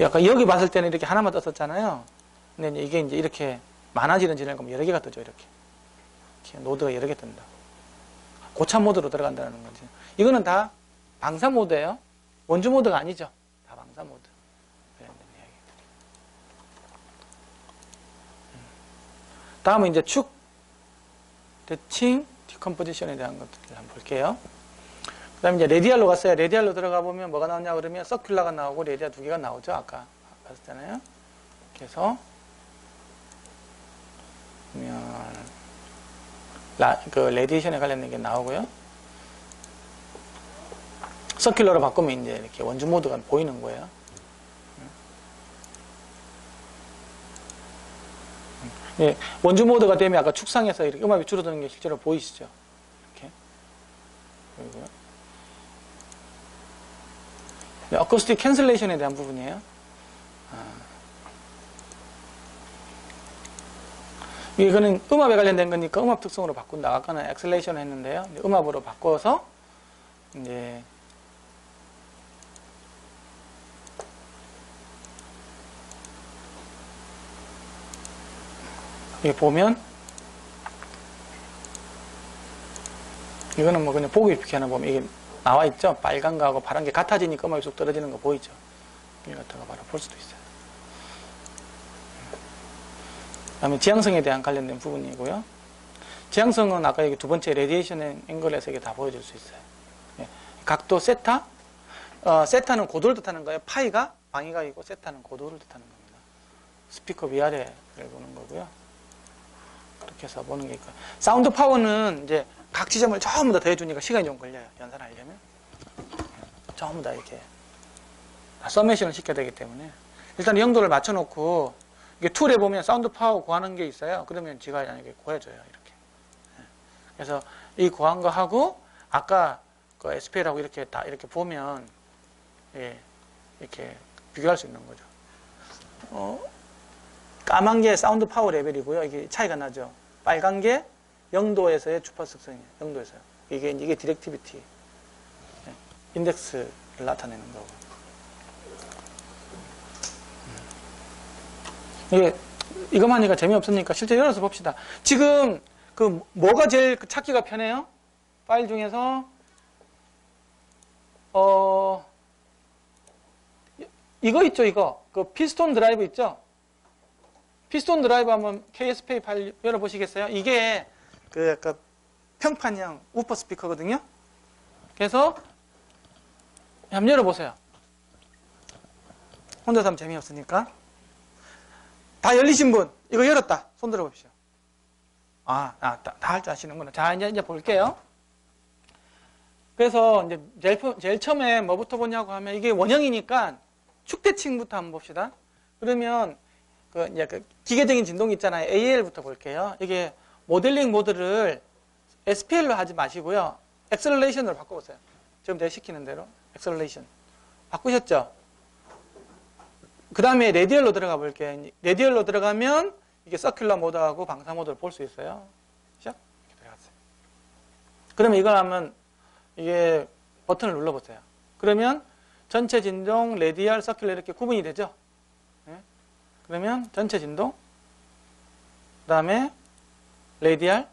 아까 여기 봤을 때는 이렇게 하나만 떴었잖아요. 근데 이게 이제 이렇게 많아지는 지점이 여러 개가 뜨죠. 이렇게 노드가 여러 개 뜬다. 고참 모드로 들어간다는 거지. 이거는 다 방사 모드예요. 원주 모드가 아니죠. 다 방사 모드. 다음은 이제 축 대칭 디컴포지션에 대한 것들을 한번 볼게요. 그 다음에 이제 레디알로 갔어요. 레디알로 들어가 보면 뭐가 나오냐 그러면 서큘라가 나오고 레디알 두 개가 나오죠. 아까 봤었잖아요. 그래서 보면 그 레디에이션에 관련된 게 나오고요. 서큘러로 바꾸면 이제 이렇게 원주 모드가 보이는 거예요. 예, 원주 모드가 되면 아까 축상에서 이렇게 음압이 줄어드는 게 실제로 보이시죠? 이렇게. 보이고요. 네, 어쿠스틱 캔슬레이션에 대한 부분이에요. 이거는 음압에 관련된 거니까 음압 특성으로 바꾼다. 아까는 엑셀레이션을 했는데요. 음압으로 바꿔서 이제 여기 보면 이거는 뭐 그냥 보기 이렇게 하나 보면 이게 나와 있죠. 빨간 거하고 파란 게 같아지니까 음악이 쑥 떨어지는 거 보이죠. 이걸 갖다가 바로 볼 수도 있어요. 그 다음에 지향성에 대한 관련된 부분이고요. 지향성은 아까 여기 두 번째 레디에이션 앵글에서 이게 다 보여줄 수 있어요. 예. 각도 세타. 세타는 고도를 뜻하는 거예요. 파이가 방위각이고 세타는 고도를 뜻하는 겁니다. 스피커 위아래를 보는 거고요. 그렇게 해서 보는 게 있고. 사운드 파워는 이제 각 지점을 전부 다 더해주니까 시간이 좀 걸려요. 연산하려면. 전부 다 이렇게 다 서메이션을 시켜야 되기 때문에. 일단 영도를 맞춰놓고, 이게 툴에 보면 사운드 파워 구하는 게 있어요. 그러면 지가 이렇게 구해줘요. 이렇게. 그래서 이 구한 거 하고, 아까 그 SPL하고 이렇게 다 이렇게 보면, 예, 이렇게 비교할 수 있는 거죠. 까만 게 사운드 파워 레벨이고요. 이게 차이가 나죠. 빨간 게 영도에서의 주파수 특성이에요. 영도에서요. 이게 디렉티비티 인덱스를 나타내는 거고. 이거만 하니까 재미없으니까 실제 열어서 봅시다. 지금 그 뭐가 제일 찾기가 편해요? 파일 중에서 이거 있죠. 이거 그 피스톤 드라이브 있죠. 피스톤 드라이브 한번 KSP 파일 열어보시겠어요? 이게 그 평판형 우퍼 스피커거든요. 그래서 한번 열어보세요. 혼자서 하면 재미없으니까. 다 열리신 분, 이거 열었다. 손 들어봅시오. 다 할 줄 아시는구나. 자, 이제 볼게요. 그래서 이제 제일 처음에 뭐부터 보냐고 하면 이게 원형이니까 축대칭부터 한번 봅시다. 그러면 그 기계적인 진동이 있잖아요. AL부터 볼게요. 이게 모델링 모드를 SPL로 하지 마시고요. 엑셀레이션으로 바꿔보세요. 지금 내가 시키는 대로 엑셀레이션 바꾸셨죠? 그 다음에 레디얼로 들어가 볼게요. 레디얼로 들어가면 이게 서큘러 모드하고 방사 모드를 볼 수 있어요. 그죠? 이렇게 들어갔어요. 그러면 이걸 하면 이게 버튼을 눌러보세요. 그러면 전체 진동, 레디얼, 서큘러 이렇게 구분이 되죠? 네? 그러면 전체 진동, 그 다음에 레디얼,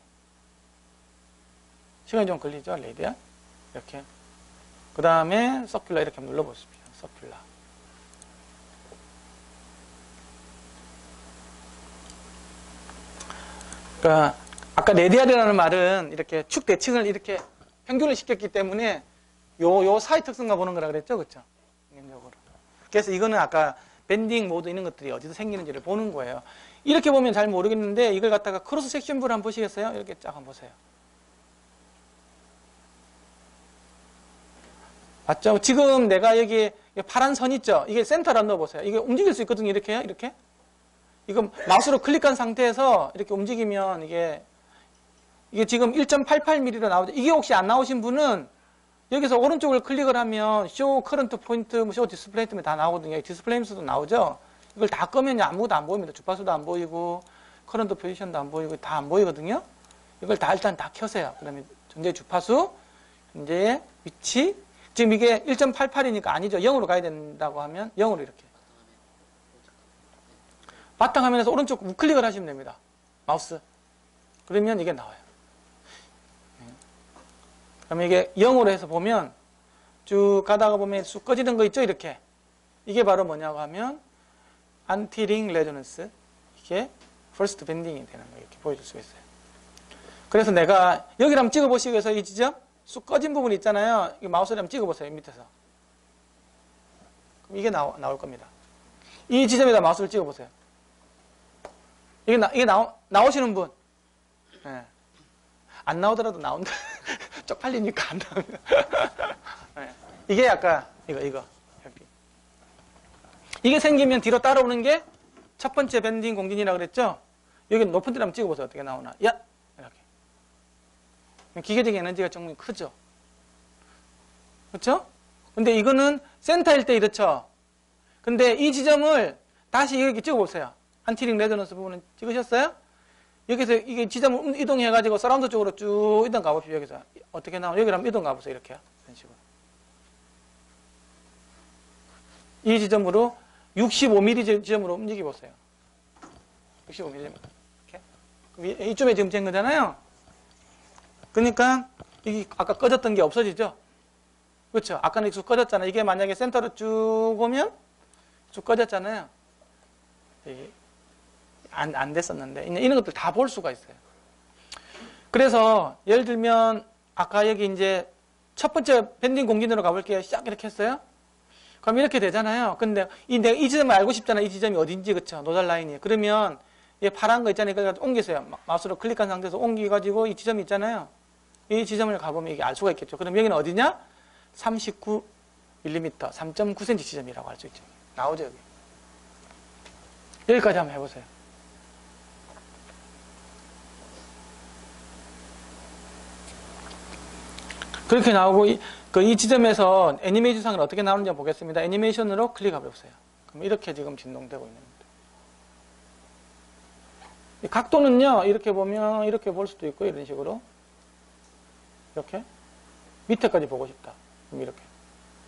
시간이 좀 걸리죠? 레디얼, 이렇게. 그 다음에 서큘러 이렇게 한번 눌러보십시오. 서큘러. 그러니까 아까 레디얼이라는 말은 이렇게 축 대칭을 이렇게 평균을 시켰기 때문에 요 사이 특성과 보는 거라 그랬죠, 그렇죠? 개인적으로. 그래서 이거는 아까 밴딩 모드 이런 것들이 어디서 생기는지를 보는 거예요. 이렇게 보면 잘 모르겠는데 이걸 갖다가 크로스 섹션 뷰를 한번 보시겠어요? 이렇게 쫙 한번 보세요. 맞죠? 지금 내가 여기 파란 선 있죠? 이게 센터로 넣어보세요. 이게 움직일 수 있거든요. 이렇게요. 이렇게. 이거 마우스로 클릭한 상태에서 이렇게 움직이면 이게 지금 1.88mm로 나오죠. 이게 혹시 안 나오신 분은 여기서 오른쪽을 클릭을 하면 쇼 커런트 포인트, 쇼 디스플레이 때문에 다 나오거든요. 디스플레이면서도 나오죠. 이걸 다 끄면 아무것도 안 보입니다. 주파수도 안 보이고 커런트 포지션도 안 보이고 다 안 보이거든요. 이걸 다 일단 다 켜세요. 그러면 현재 주파수, 현재 위치. 지금 이게 1.88이니까 아니죠. 0으로 가야 된다고 하면 0으로 이렇게. 바탕화면에서 오른쪽 우클릭을 하시면 됩니다. 마우스. 그러면 이게 나와요. 그러면 이게 0으로 해서 보면 쭉 가다가 보면 쑥 꺼지는 거 있죠? 이렇게. 이게 바로 뭐냐고 하면 안티링 레조넌스. 이게 퍼스트 밴딩이 되는 거 이렇게 보여줄 수가 있어요. 그래서 내가 여기를 한번 찍어보시기 위해서 이 지점 쑥 꺼진 부분 있잖아요. 이 마우스를 한번 찍어보세요. 밑에서. 그럼 이게 나올 겁니다. 이 지점에다 마우스를 찍어보세요. 이게 나오시는 분. 네. 안 나오더라도 나온다. 쪽팔리니까 안 나오면. 네. 이게 아까 이거 여기. 이게 생기면 뒤로 따라오는 게 첫 번째 밴딩 공진이라고 그랬죠? 여기 높은 데를 한번 찍어보세요. 어떻게 나오나. 야! 이렇게. 기계적인 에너지가 정말 크죠? 그렇죠? 근데 이거는 센터일 때 이렇죠? 근데 이 지점을 다시 여기 찍어보세요. 안티링 레조넌스 부분은 찍으셨어요? 여기서 이게 지점을 이동해가지고 서라운드 쪽으로 쭉 이동 가봅시다. 여기서. 어떻게 나오나? 여기를 한번 이동 가보세요. 이렇게요. 이런 식으로. 이 지점으로 65mm 지점으로 움직여보세요. 65mm. 이렇게. 이쪽에 지금 된 거잖아요. 그러니까 이게 아까 꺼졌던 게 없어지죠. 그렇죠. 아까는 쭉 꺼졌잖아요. 이게 만약에 센터로 쭉 오면 쭉 꺼졌잖아요. 이게 안 됐었는데 이런 것들 다 볼 수가 있어요. 그래서 예를 들면 아까 여기 이제 첫 번째 밴딩 공진으로 가볼게요. 시작 이렇게 했어요. 그럼 이렇게 되잖아요. 근데 내가 이 지점을 알고 싶잖아요. 이 지점이 어딘지, 그쵸? 노달 라인이. 그러면 얘 파란 거 있잖아요. 그래서 옮기세요. 마우스로 클릭한 상태에서 옮겨가지고 이 지점이 있잖아요. 이 지점을 가보면 이게 알 수가 있겠죠. 그럼 여기는 어디냐? 39mm, 3.9cm 지점이라고 할 수 있죠. 나오죠, 여기. 여기까지 한번 해보세요. 그렇게 나오고, 이 지점에서 애니메이션상을 어떻게 나오는지 보겠습니다. 애니메이션으로 클릭해 보세요. 그럼 이렇게 지금 진동되고 있는 겁니다. 이 각도는요, 이렇게 보면 이렇게 볼 수도 있고, 이런 식으로. 이렇게. 밑에까지 보고 싶다. 그럼 이렇게.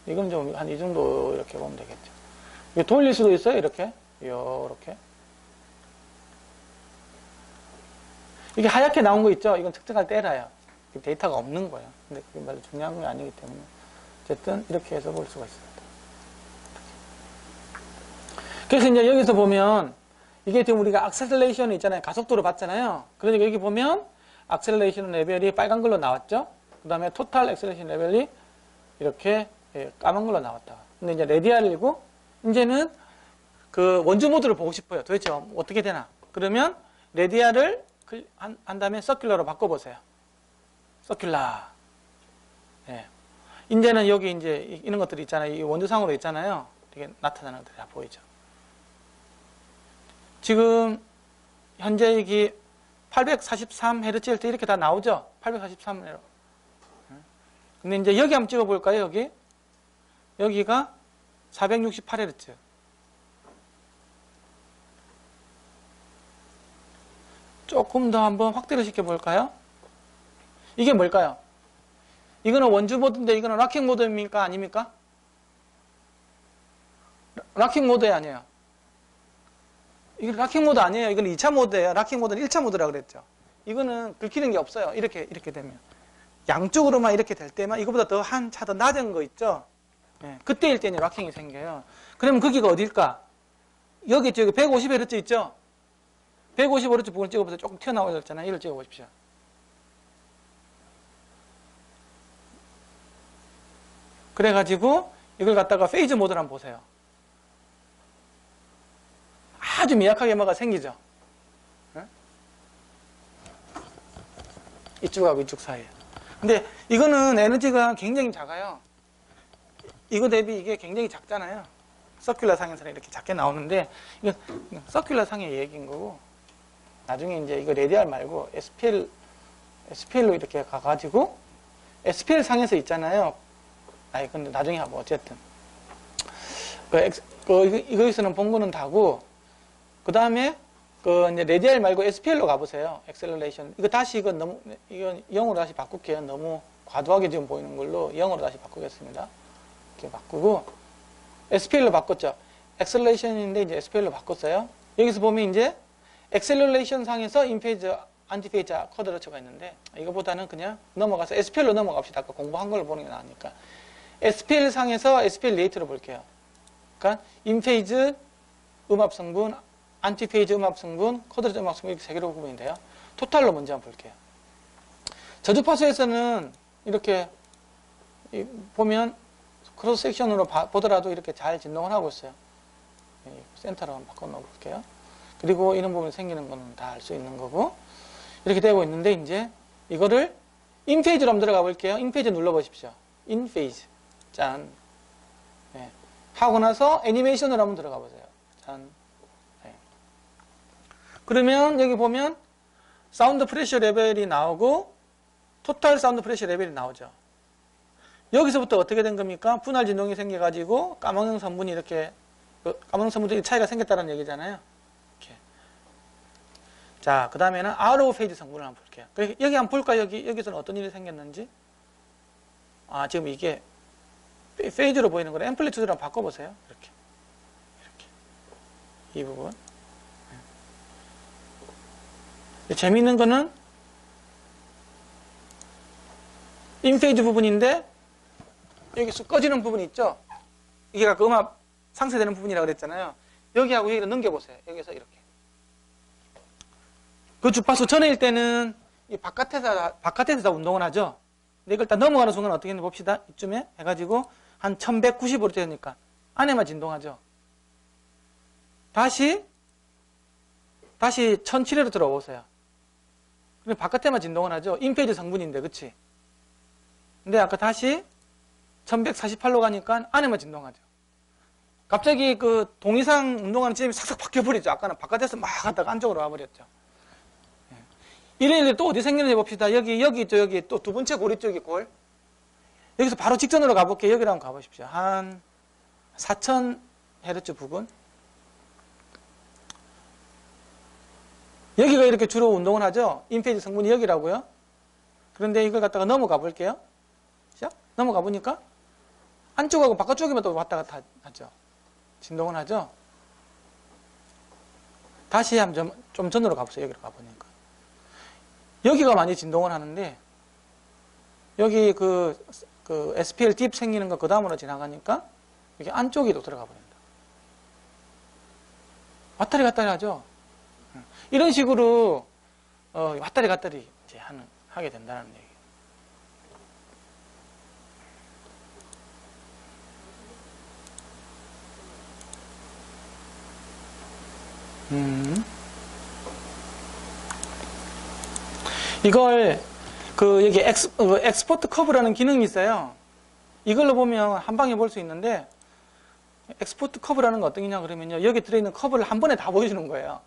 이건 좀 한 이 정도 이렇게 보면 되겠죠. 이거 돌릴 수도 있어요, 이렇게. 요렇게. 이게 하얗게 나온 거 있죠? 이건 특정할 때 에러예요. 데이터가 없는 거예요. 근데 그게 별로 중요한 게 아니기 때문에. 어쨌든 이렇게 해서 볼 수가 있습니다. 그래서 이제 여기서 보면 이게 지금 우리가 악셀레이션이 있잖아요. 가속도로 봤잖아요. 그러니까 여기 보면 악셀레이션 레벨이 빨간 걸로 나왔죠. 그 다음에 토탈 액셀레이션 레벨이 이렇게 까만 걸로 나왔다. 근데 이제 레디알이고 이제는 그 원주 모드를 보고 싶어요. 도대체 어떻게 되나. 그러면 레디알을 한 다음에 서큘러로 바꿔보세요. 서큘라. 예. 이제는 여기 이제 이런 것들이 있잖아요. 이 원주상으로 있잖아요. 이게 나타나는 것들이 다 보이죠. 지금 현재 여기 843Hz 때 이렇게 다 나오죠. 843Hz. 근데 이제 여기 한번 찍어볼까요? 여기. 여기가 468Hz. 조금 더 한번 확대를 시켜볼까요? 이게 뭘까요? 이거는 원주 모드인데 이거는 락킹 모드입니까? 아닙니까? 락킹 모드 아니에요. 이거 락킹 모드 아니에요. 이거는 2차 모드예요. 락킹 모드는 1차 모드라고 그랬죠. 이거는 긁히는 게 없어요. 이렇게 되면. 양쪽으로만 이렇게 될 때만 이거보다 더 한 차 더 낮은 거 있죠? 네, 그때일 때는 락킹이 생겨요. 그러면 거기가 어딜까? 여기 있죠. 여기 150Hz 있죠? 150Hz 부분을 찍어보세요. 조금 튀어나와 있잖아요. 이걸 찍어보십시오. 그래가지고 이걸 갖다가 페이즈 모드를 한번 보세요. 아주 미약하게 뭐가 생기죠. 네? 이쪽하고 이쪽 사이에. 근데 이거는 에너지가 굉장히 작아요. 이거 대비 이게 굉장히 작잖아요. 서큘러 상에서는 이렇게 작게 나오는데 이건 서큘러 상의 얘기인 거고 나중에 이제 이거 레디알 말고 SPL로 이렇게 가가지고 SPL 상에서 있잖아요. 아니 근데 나중에 하고 어쨌든 이거에서는 본 거는 다고 그 다음에 이제 레디알 말고 SPL로 가보세요. 엑셀러레이션. 이거 다시 이건 0으로 다시 바꿀게요. 너무 과도하게 지금 보이는 걸로 0으로 다시 바꾸겠습니다. 이렇게 바꾸고 SPL로 바꿨죠. 엑셀러레이션인데 이제 SPL로 바꿨어요. 여기서 보면 이제 엑셀러레이션 상에서 인페이즈, 안티페이즈 쿼드러처가 있는데 이거보다는 그냥 넘어가서 SPL로 넘어갑시다. 아까 공부한 걸 보는 게 나으니까. SPL 상에서 SPL 레이트로 볼게요. 그러니까 인페이즈 음압 성분, 안티페이즈 음압 성분, 쿼드러트 음압 성분 이렇게 세 개로 구분이 돼요. 토탈로 먼저 한번 볼게요. 저주파수에서는 이렇게 보면 크로스 섹션으로 보더라도 이렇게 잘 진동을 하고 있어요. 센터로 한번 바꿔 놓어 볼게요. 그리고 이런 부분이 생기는 거는 다 알 수 있는 거고 이렇게 되고 있는데 이제 이거를 인페이즈로 한번 들어가 볼게요. 인페이즈 눌러 보십시오. 인페이즈 짠. 네. 하고 나서 애니메이션으로 한번 들어가 보세요. 짠. 네. 그러면 여기 보면 사운드 프레셔 레벨이 나오고 토탈 사운드 프레셔 레벨이 나오죠. 여기서부터 어떻게 된 겁니까? 분할 진동이 생겨가지고 까망 성분이 이렇게 까망 성분들이 차이가 생겼다는 얘기잖아요. 이렇게. 자, 그 다음에는 RO 페이지 성분을 한번 볼게요. 여기 한번 볼까요? 여기서는 어떤 일이 생겼는지. 아, 지금 이게 페이지로 보이는 거를 앰플리튜드로 한번 바꿔보세요. 이렇게. 이 부분. 재미있는 거는 인페이즈 부분인데 여기 쑥 꺼지는 부분이 있죠? 이게 아까 음압 상쇄되는 부분이라고 그랬잖아요. 여기하고 여기를 넘겨보세요. 여기서 이렇게. 그 주파수 전해일 때는 이 바깥에서 운동을 하죠? 근데 이걸 딱 넘어가는 순간 어떻게 했는지 봅시다. 이쯤에 해가지고 한 1190으로 되니까 안에만 진동하죠? 다시 1700로 들어오세요. 그럼 바깥에만 진동을 하죠? 인페이즈 성분인데, 그치? 근데 아까 다시 1148로 가니까 안에만 진동하죠. 갑자기 그 동이상 운동하는 지점이 싹싹 바뀌어버리죠. 아까는 바깥에서 막 갔다가 안쪽으로 와버렸죠. 이런 일이 또 어디 생기는지 봅시다. 여기 있죠. 여기 또 두 번째 골 있죠. 여기 골. 여기서 바로 직전으로 가볼게요. 여기로 한번 가보십시오. 한 4000Hz 부근. 여기가 이렇게 주로 운동을 하죠. 인페이즈 성분이 여기라고요. 그런데 이걸 갖다가 넘어가 볼게요. 시작? 넘어가 보니까 안쪽하고 바깥쪽에만 또 왔다 갔다 하죠. 진동을 하죠. 다시 한번 좀 전으로 가보세요. 여기로 가보니까. 여기가 많이 진동을 하는데 여기 그 SPL 딥 생기는 거 그 다음으로 지나가니까 여기 안쪽에도 들어가 버립니다. 왔다리 갔다리 하죠. 이런 식으로 왔다리 갔다리 이제 하게 된다는 얘기예요. 이걸 여기 엑스포트 커브라는 기능이 있어요. 이걸로 보면 한 방에 볼 수 있는데 엑스포트 커브라는 건 어떤 게냐 그러면요. 여기 들어있는 커브를 한 번에 다 보여주는 거예요.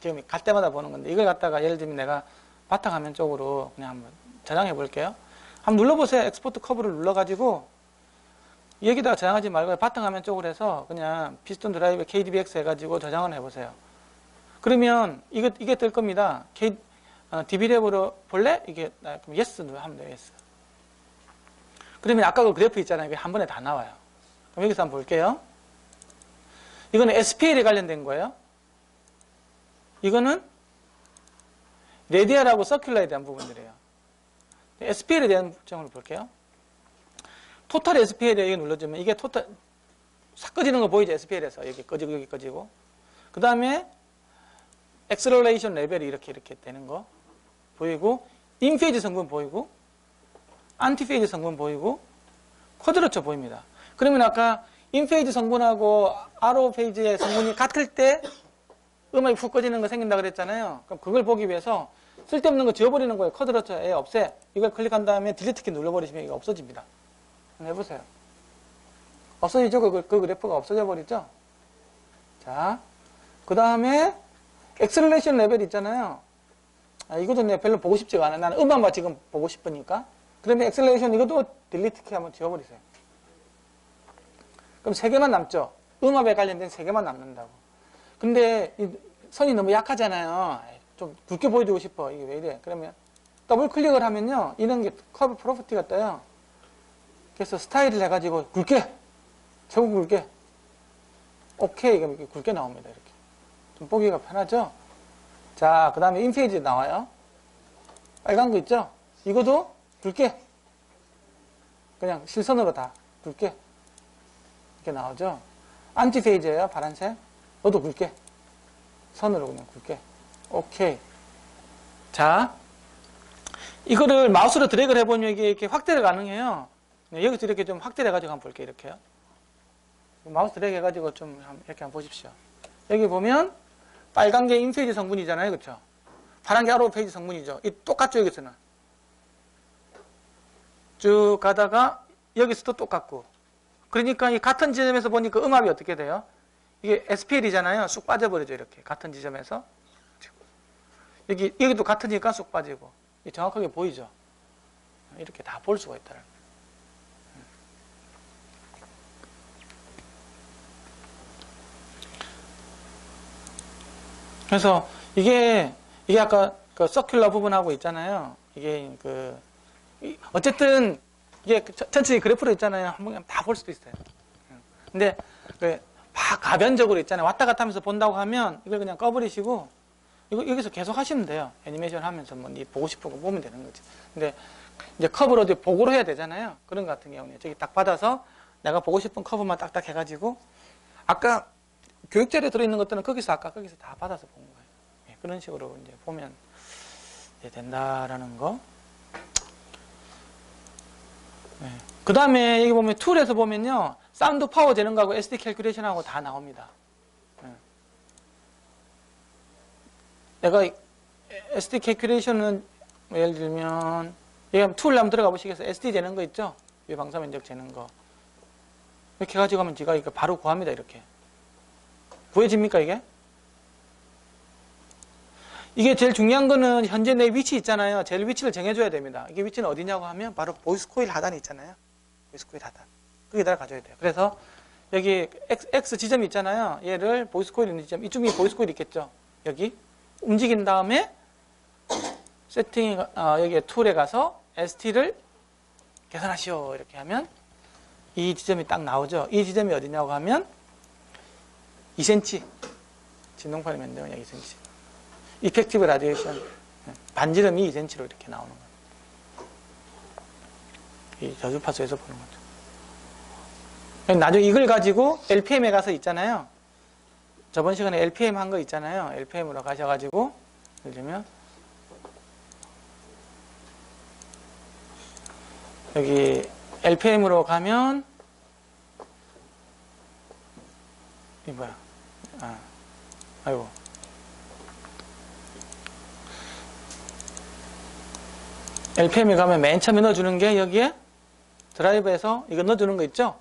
지금 갈 때마다 보는 건데 이걸 갖다가 예를 들면 내가 바탕화면 쪽으로 그냥 한번 저장해 볼게요. 한번 눌러보세요. 엑스포트 커브를 눌러가지고 여기다가 저장하지 말고 바탕화면 쪽으로 해서 그냥 피스톤 드라이브 KDBX 해가지고 저장을 해보세요. 그러면 이게 뜰 겁니다. DB랩으로 볼래? 이게 그럼 yes 하면 돼요. yes. 그러면 아까 그 그래프 있잖아요. 이게 한 번에 다 나와요. 그럼 여기서 한번 볼게요. 이거는 SPL에 관련된 거예요. 이거는 레디알하고 서큘러에 대한 부분들이에요. SPL에 대한 점을 볼게요. 토탈 SPL에 여기 눌러주면 이게 토탈 싹 꺼지는 거 보이죠? SPL에서 여기 꺼지고 여기 꺼지고 그 다음에 엑셀러레이션 레벨이 이렇게 되는 거 보이고 인페이즈 성분 보이고 안티페이즈 성분 보이고 쿼드러처 보입니다. 그러면 아까 인페이즈 성분하고 RO 페이지의 성분이 같을 때 음악이 훅 꺼지는 거 생긴다 그랬잖아요. 그럼 그걸 보기 위해서 쓸데없는 거 지워버리는 거예요. 쿼드러처에 없애. 이걸 클릭한 다음에 딜리트 키 눌러버리시면 이거 없어집니다. 한번 해보세요. 없어지죠? 그 그래프가 없어져 버리죠? 자, 그 다음에 엑셀레이션 레벨 있잖아요. 이것도 내가 별로 보고 싶지가 않아. 나는 음악만 지금 보고 싶으니까. 그러면 엑셀레이션 이것도 딜리트 키 한번 지워버리세요. 그럼 3개만 남죠? 음압에 관련된 3개만 남는다고. 근데 이 선이 너무 약하잖아요. 좀 굵게 보여주고 싶어. 이게 왜 이래? 그러면 더블 클릭을 하면요. 이런 게 커브 프로퍼티가 떠요. 그래서 스타일을 해가지고 굵게, 최고 굵게. 오케이. 그럼 이렇게 굵게 나옵니다. 이렇게. 좀 보기가 편하죠? 자, 그 다음에 인페이지 나와요. 빨간 거 있죠? 이것도 굵게. 그냥 실선으로 다 굵게 이렇게 나오죠. 안티페이지예요. 파란색. 너도 굵게. 선으로 그냥 굵게. 오케이. 자, 이거를 마우스로 드래그를 해보면 이게 이렇게 확대가 가능해요. 여기서 이렇게 좀 확대를 해가지고 한번 볼게요. 이렇게요. 마우스 드래그 해가지고 좀 이렇게 한번 보십시오. 여기 보면 빨간 게 인페이지 성분이잖아요. 그렇죠? 파란 게 아웃페이지 성분이죠. 이 똑같죠. 여기서는. 쭉 가다가 여기서도 똑같고. 그러니까 이 같은 지점에서 보니까 음압이 어떻게 돼요? 이게 SPL이잖아요. 쑥 빠져버리죠. 이렇게 같은 지점에서. 여기도 같으니까 쑥 빠지고. 정확하게 보이죠? 이렇게 다 볼 수가 있다. 그래서 이게 아까 그 서큘러 부분하고 있잖아요. 이게 어쨌든 이게 천천히 그래프로 있잖아요. 한번 다 볼 수도 있어요. 근데 막 가변적으로 있잖아요. 왔다 갔다 하면서 본다고 하면 이걸 그냥 꺼버리시고 이거 여기서 계속 하시면 돼요. 애니메이션 하면서 뭐 보고 싶은 거 보면 되는 거지. 근데 이제 커브로 어디 보고로 해야 되잖아요. 그런 것 같은 경우는 저기 딱 받아서 내가 보고 싶은 커브만 딱딱 해가지고 아까 교육자료에 들어있는 것들은 거기서 다 받아서 본 거예요. 예, 그런 식으로 이제 보면 이제 된다라는 거. 예. 그 다음에 여기 보면 툴에서 보면요. 사운드 파워 재는 거하고 SD 캘큘레이션하고 다 나옵니다. 예. 내가 SD 캘큘레이션은 예를 들면 여기 툴 한번 들어가 보시겠어요? SD 재는 거 있죠? 이 방사 면적 재는 거. 이렇게 해가지고 하면 제가 이거 바로 구합니다. 이렇게. 구해집니까, 이게? 이게 제일 중요한 거는 현재 내 위치 있잖아요. 제일 위치를 정해줘야 됩니다. 이게 위치는 어디냐고 하면 바로 보이스 코일 하단이 있잖아요. 보이스 코일 하단. 거기다가 가져야 돼요. 그래서 여기 X 지점이 있잖아요. 얘를 보이스 코일 있는 지점. 이쪽에 보이스 코일 있겠죠. 여기. 움직인 다음에 세팅, 여기 툴에 가서 ST를 계산하시오. 이렇게 하면 이 지점이 딱 나오죠. 이 지점이 어디냐고 하면 2cm. 진동판의 면적은 약 2cm. 이펙티브 라디에이션. 반지름이 2cm로 이렇게 나오는 거예요. 이 저주파수에서 보는 거죠. 나중에 이걸 가지고 LPM에 가서 있잖아요. 저번 시간에 LPM 한 거 있잖아요. LPM으로 가셔가지고, 예를 들면, 여기 LPM으로 가면, 이 뭐야? 아이고. LPM에 가면 맨 처음에 넣어주는 게 여기에 드라이브에서 이거 넣어주는 거 있죠?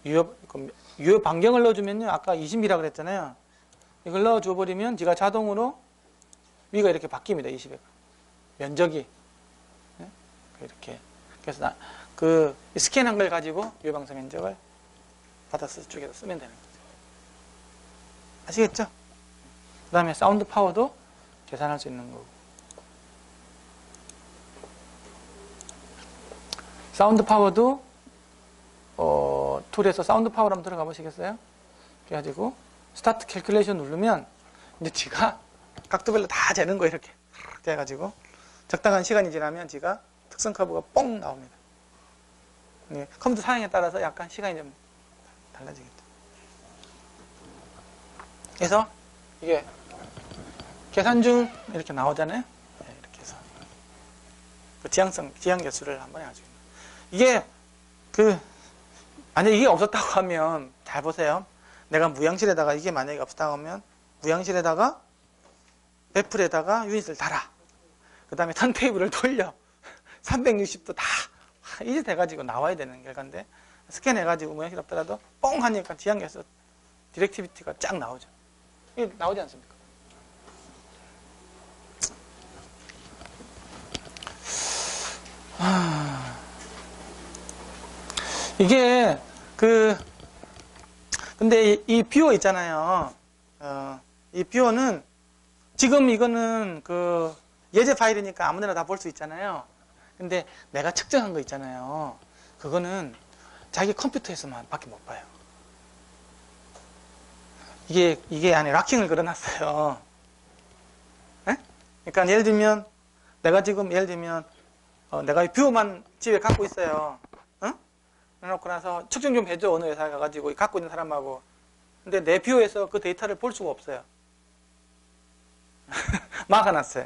유효 반경을 넣어주면요. 아까 20mm라고 그랬잖아요. 이걸 넣어줘 버리면 지가 자동으로 위가 이렇게 바뀝니다. 20에. 면적이. 네? 이렇게. 그래서 스캔한 걸 가지고 유효 방사 면적을 받아서 쪽에서 쓰면 되는 거죠. 아시겠죠? 그 다음에 사운드 파워도 계산할 수 있는 거고. 사운드 파워도 툴에서 사운드 파워로 한번 들어가 보시겠어요? 그래가지고 스타트 캘큘레이션 누르면 이제 지가 각도별로 다 재는 거예요. 이렇게 돼가지고 적당한 시간이 지나면 지가 특성 커브가 뽕 나옵니다. 네, 컴퓨터 사양에 따라서 약간 시간이 좀 달라지겠죠. 그래서 이게 계산 중 이렇게 나오잖아요. 네, 이렇게 해서 그 지향 개수를 한번 해가지고 이게 만약에 이게 없었다고 하면 잘 보세요. 내가 무향실에다가 이게 만약에 없었다고 하면 무향실에다가 베풀에다가 유닛을 달아. 그 다음에 턴테이블을 돌려. 360도 다 이제 돼가지고 나와야 되는 결과인데 스캔해가지고 무향실 없더라도 뻥 하니까 지향계수 디렉티비티가 쫙 나오죠. 이게 나오지 않습니까? 이게 근데 이 뷰어 있잖아요. 이 뷰어는 지금 이거는 예제 파일이니까 아무데나 다 볼 수 있잖아요. 근데 내가 측정한 거 있잖아요. 그거는 자기 컴퓨터에서만 밖에 못 봐요. 이게 안에 락킹을 걸어놨어요. 네? 그러니까 예를 들면 내가 지금 예를 들면 내가 뷰어만 집에 갖고 있어요. 어? 그래놓고 나서 측정 좀 해줘. 어느 회사에 가가지고 갖고 있는 사람하고. 근데 내 뷰어에서 그 데이터를 볼 수가 없어요. 막아놨어요.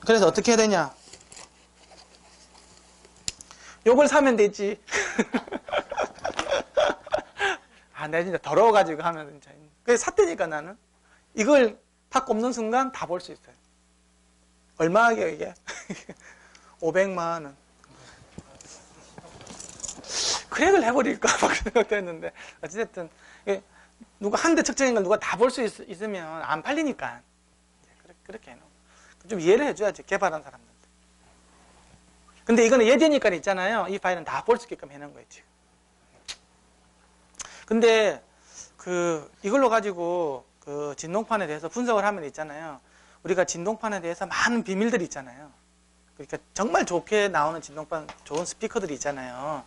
그래서 어떻게 해야 되냐? 요걸 사면 되지. 아, 내가 진짜 더러워가지고 하면 진짜. 그래서 샀다니까 나는. 이걸 다 꼽는 순간 다 볼 수 있어요. 얼마예요 이게? 500만 원. 크랙을 해버릴까 막 생각도 했는데 어쨌든 누가 한 대 측정인 걸 누가 다 볼 수 있으면 안 팔리니까 그렇게 해놓고 좀 이해를 해줘야지 개발한 사람들. 근데 이거는 예제니까 있잖아요. 이 파일은 다 볼 수 있게끔 해놓은 거예요 지금. 근데 이걸로 가지고 그 진동판에 대해서 분석을 하면 있잖아요. 우리가 진동판에 대해서 많은 비밀들이 있잖아요. 그러니까 정말 좋게 나오는 진동판 좋은 스피커들이 있잖아요.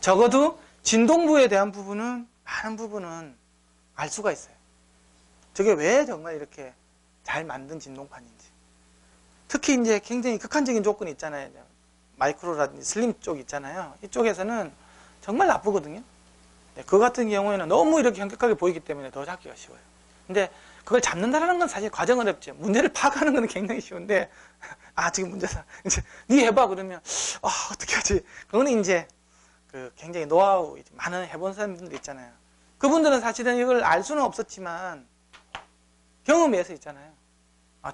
적어도 진동부에 대한 부분은 많은 부분은 알 수가 있어요. 저게 왜 정말 이렇게 잘 만든 진동판인지. 특히 이제 굉장히 극한적인 조건이 있잖아요. 마이크로라든지 슬림 쪽 있잖아요. 이쪽에서는 정말 나쁘거든요. 그 같은 경우에는 너무 이렇게 현격하게 보이기 때문에 더 잡기가 쉬워요. 근데 그걸 잡는다는 건 사실 과정 어렵죠. 문제를 파악하는 건 굉장히 쉬운데, 지금 문제다. 이제 네 해봐 그러면 어떻게 하지? 그거는 이제 굉장히 노하우 많은 해본 사람들 있잖아요. 그분들은 사실은 이걸 알 수는 없었지만 경험에서 있잖아요.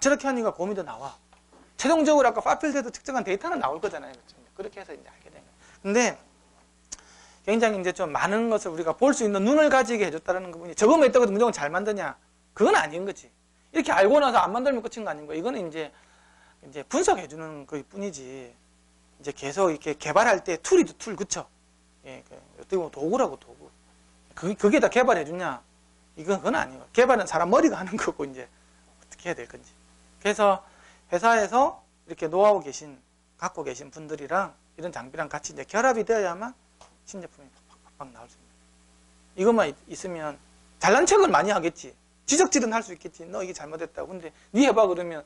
저렇게 하니까 곰이 더 나와. 최종적으로 아까 파필드에도 측정한 데이터는 나올 거잖아요. 그렇죠? 그렇게 해서 이제 알게 된 거예요. 근데 굉장히 이제 좀 많은 것을 우리가 볼 수 있는 눈을 가지게 해줬다는 부분이 저거만 있다고 해도 무조건 잘 만드냐? 그건 아닌 거지. 이렇게 알고 나서 안 만들면 끝인 거 아닌 거예요. 이거는 이제 분석해주는 거일 뿐이지. 이제 계속 이렇게 개발할 때 툴이죠, 툴, 그쵸? 예, 어떻게 보면 도구라고, 도구. 그게 다 개발해주냐? 그건 아니에요. 개발은 사람 머리가 하는 거고, 이제 어떻게 해야 될 건지. 그래서 회사에서 이렇게 노하우 갖고 계신 분들이랑 이런 장비랑 같이 이제 결합이 되어야만 신제품이 팍팍팍 나올 수 있습니다. 이것만 있으면 잘난 척을 많이 하겠지. 지적질은 할 수 있겠지. 너 이게 잘못했다고. 근데 네 해봐 그러면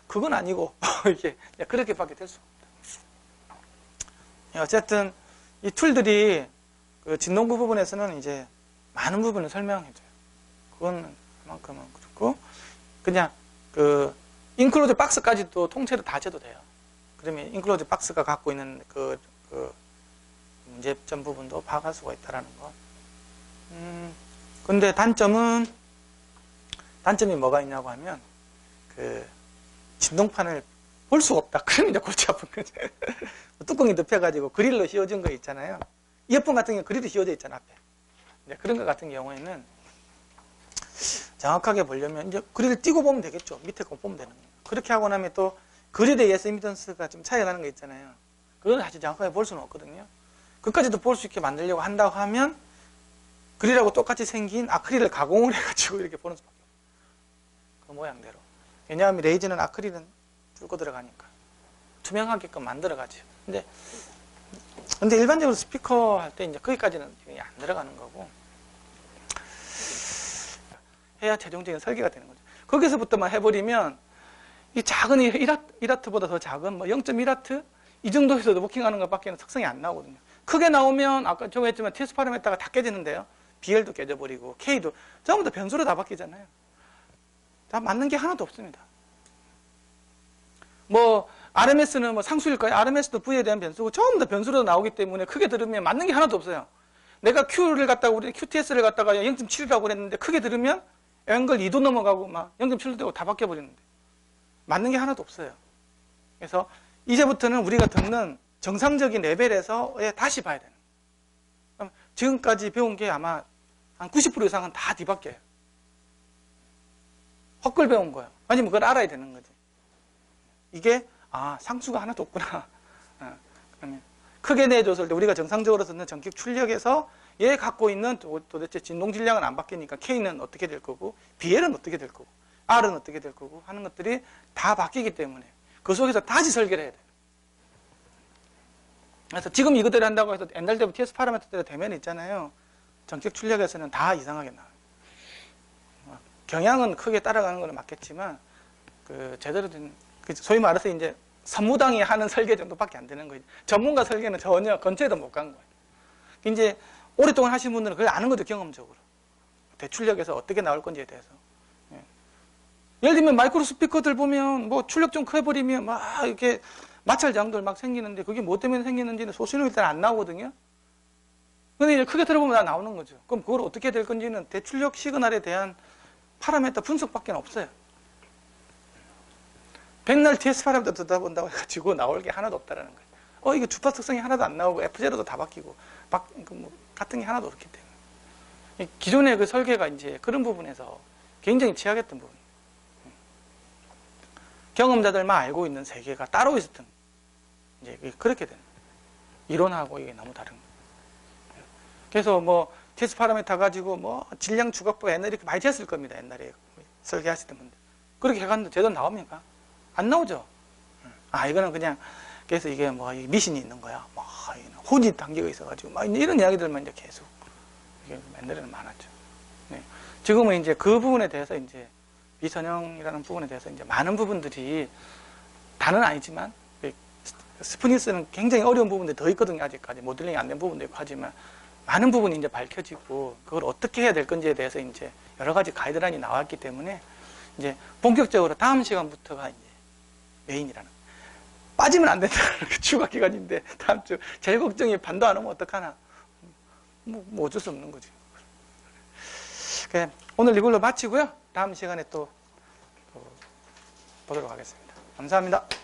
그건 아니고 이게 그렇게밖에 될 수 없다. 어쨌든 이 툴들이 진동부 부분에서는 이제 많은 부분을 설명해줘요. 그건 그만큼은 그렇고 그냥 인클로즈 박스까지도 통째로 다 재도 돼요. 그러면 인클로즈 박스가 갖고 있는 문제점 부분도 파악할 수가 있다라는 거. 근데 단점이 뭐가 있냐고 하면 진동판을 볼 수가 없다. 그러면 이제 골치 아픈 거죠. 뚜껑이 덮여가지고 그릴로 씌워준 거 있잖아요. 이어폰 같은 경우 그릴이 씌워져 있잖아 앞에. 이제 그런 거 같은 경우에는 정확하게 보려면 이제 그릴을 띄고 보면 되겠죠. 밑에 거 보면 되는 거예요. 그렇게 하고 나면 또 그릴에 의해서 임피던스가 좀 차이가 나는 거 있잖아요. 그건 사실 정확하게 볼 수는 없거든요. 그까지도 볼 수 있게 만들려고 한다고 하면 그릴하고 똑같이 생긴 아크릴을 가공을 해가지고 이렇게 보는 수밖에 없어요. 그 모양대로. 왜냐하면 레이즈는 아크릴은 뚫고 들어가니까 투명하게끔 만들어가죠. 근데 일반적으로 스피커 할 때 이제 거기까지는 안 들어가는 거고 해야 최종적인 설계가 되는 거죠. 거기서부터만 해버리면 이 작은 1와트보다 더 작은 0.1와트 이 정도에서도 워킹하는 것밖에는 특성이 안 나오거든요. 크게 나오면 아까 저거 했지만 TS 파라미터가 다 깨지는데요. BL도 깨져버리고 K도 전부 다 변수로 다 바뀌잖아요. 다 맞는 게 하나도 없습니다. RMS는 상수일까요? RMS도 V에 대한 변수고 전부 다 변수로 나오기 때문에 크게 들으면 맞는 게 하나도 없어요. 내가 Q를 갖다가 우리 QTS를 갖다가 0.7이라고 그랬는데 크게 들으면 앵글 2도 넘어가고 0.7도 되고 다 바뀌어 버리는데 맞는 게 하나도 없어요. 그래서 이제부터는 우리가 듣는 정상적인 레벨에서 다시 봐야 되는 거예요. 지금까지 배운 게 아마 한 90% 이상은 다 뒤바뀌어요. 헛걸 배운 거예요. 아니면 그걸 알아야 되는 거지. 이게 상수가 하나도 없구나. 그러면 크게 내줬을 때 우리가 정상적으로 듣는 전격 출력에서 얘 갖고 있는 도대체 진동 질량은 안 바뀌니까 K는 어떻게 될 거고 BL은 어떻게 될 거고 R은 어떻게 될 거고 하는 것들이 다 바뀌기 때문에 그 속에서 다시 설계를 해야 돼요. 그래서 지금 이것대로 한다고 해서 옛날 때부터 TS 파라미터대로 되면 있잖아요. 전격 출력에서는 다 이상하게 나와요. 경향은 크게 따라가는 건 맞겠지만 제대로 된 소위 말해서 이제 선무당이 하는 설계 정도밖에 안 되는 거예요. 전문가 설계는 전혀 근처에도 못 간 거예요. 이제 오랫동안 하신 분들은 그걸 아는 거죠, 경험적으로. 대출력에서 어떻게 나올 건지에 대해서. 예. 예를 들면 마이크로 스피커들 보면 뭐 출력 좀 커버리면 막 이렇게 마찰장들 막 생기는데 그게 뭐 때문에 생기는지는 소수는 일단 안 나오거든요. 근데 이제 크게 들어보면 다 나오는 거죠. 그럼 그걸 어떻게 될 건지는 대출력 시그널에 대한 파라미터 분석밖에 없어요. 백날 TS 파라미터 듣다 본다고 해가지고 나올 게 하나도 없다라는 거예요. 이게 주파 특성이 하나도 안 나오고 F0도 다 바뀌고 뭐 같은 게 하나도 없기 때문에 기존의 그 설계가 이제 그런 부분에서 굉장히 취약했던 부분. 경험자들만 알고 있는 세계가 따로 있었던 이제 그렇게 되는 이론하고 이게 너무 다른 거예요. 그래서 뭐 TS 파라미터 가지고 뭐 질량 추각법 옛날에 이렇게 많이 했을 겁니다. 옛날에 설계하시던 분들 그렇게 해갔는데 제대로 나옵니까? 안 나오죠. 이거는 그냥 그래서 이게 뭐 미신이 있는 거야. 뭐 혼이 담겨 있어가지고 막 이런 이야기들만 이제 계속 이게 옛날에는 많았죠. 네. 지금은 이제 그 부분에 대해서 이제 미선형이라는 부분에 대해서 이제 많은 부분들이 다는 아니지만 스프니스는 굉장히 어려운 부분들이 더 있거든요. 아직까지 모델링이 안 된 부분도 있고 하지만 많은 부분이 이제 밝혀지고 그걸 어떻게 해야 될 건지에 대해서 이제 여러 가지 가이드라인이 나왔기 때문에 이제 본격적으로 다음 시간부터가 이제 메인이라는 빠지면 안 된다는 그 추가 기간인데 다음 주 제일 걱정이 반도 안 오면 어떡하나 뭐 어쩔 수 없는 거지. 오늘 이걸로 마치고요. 다음 시간에 또 보도록 하겠습니다. 감사합니다.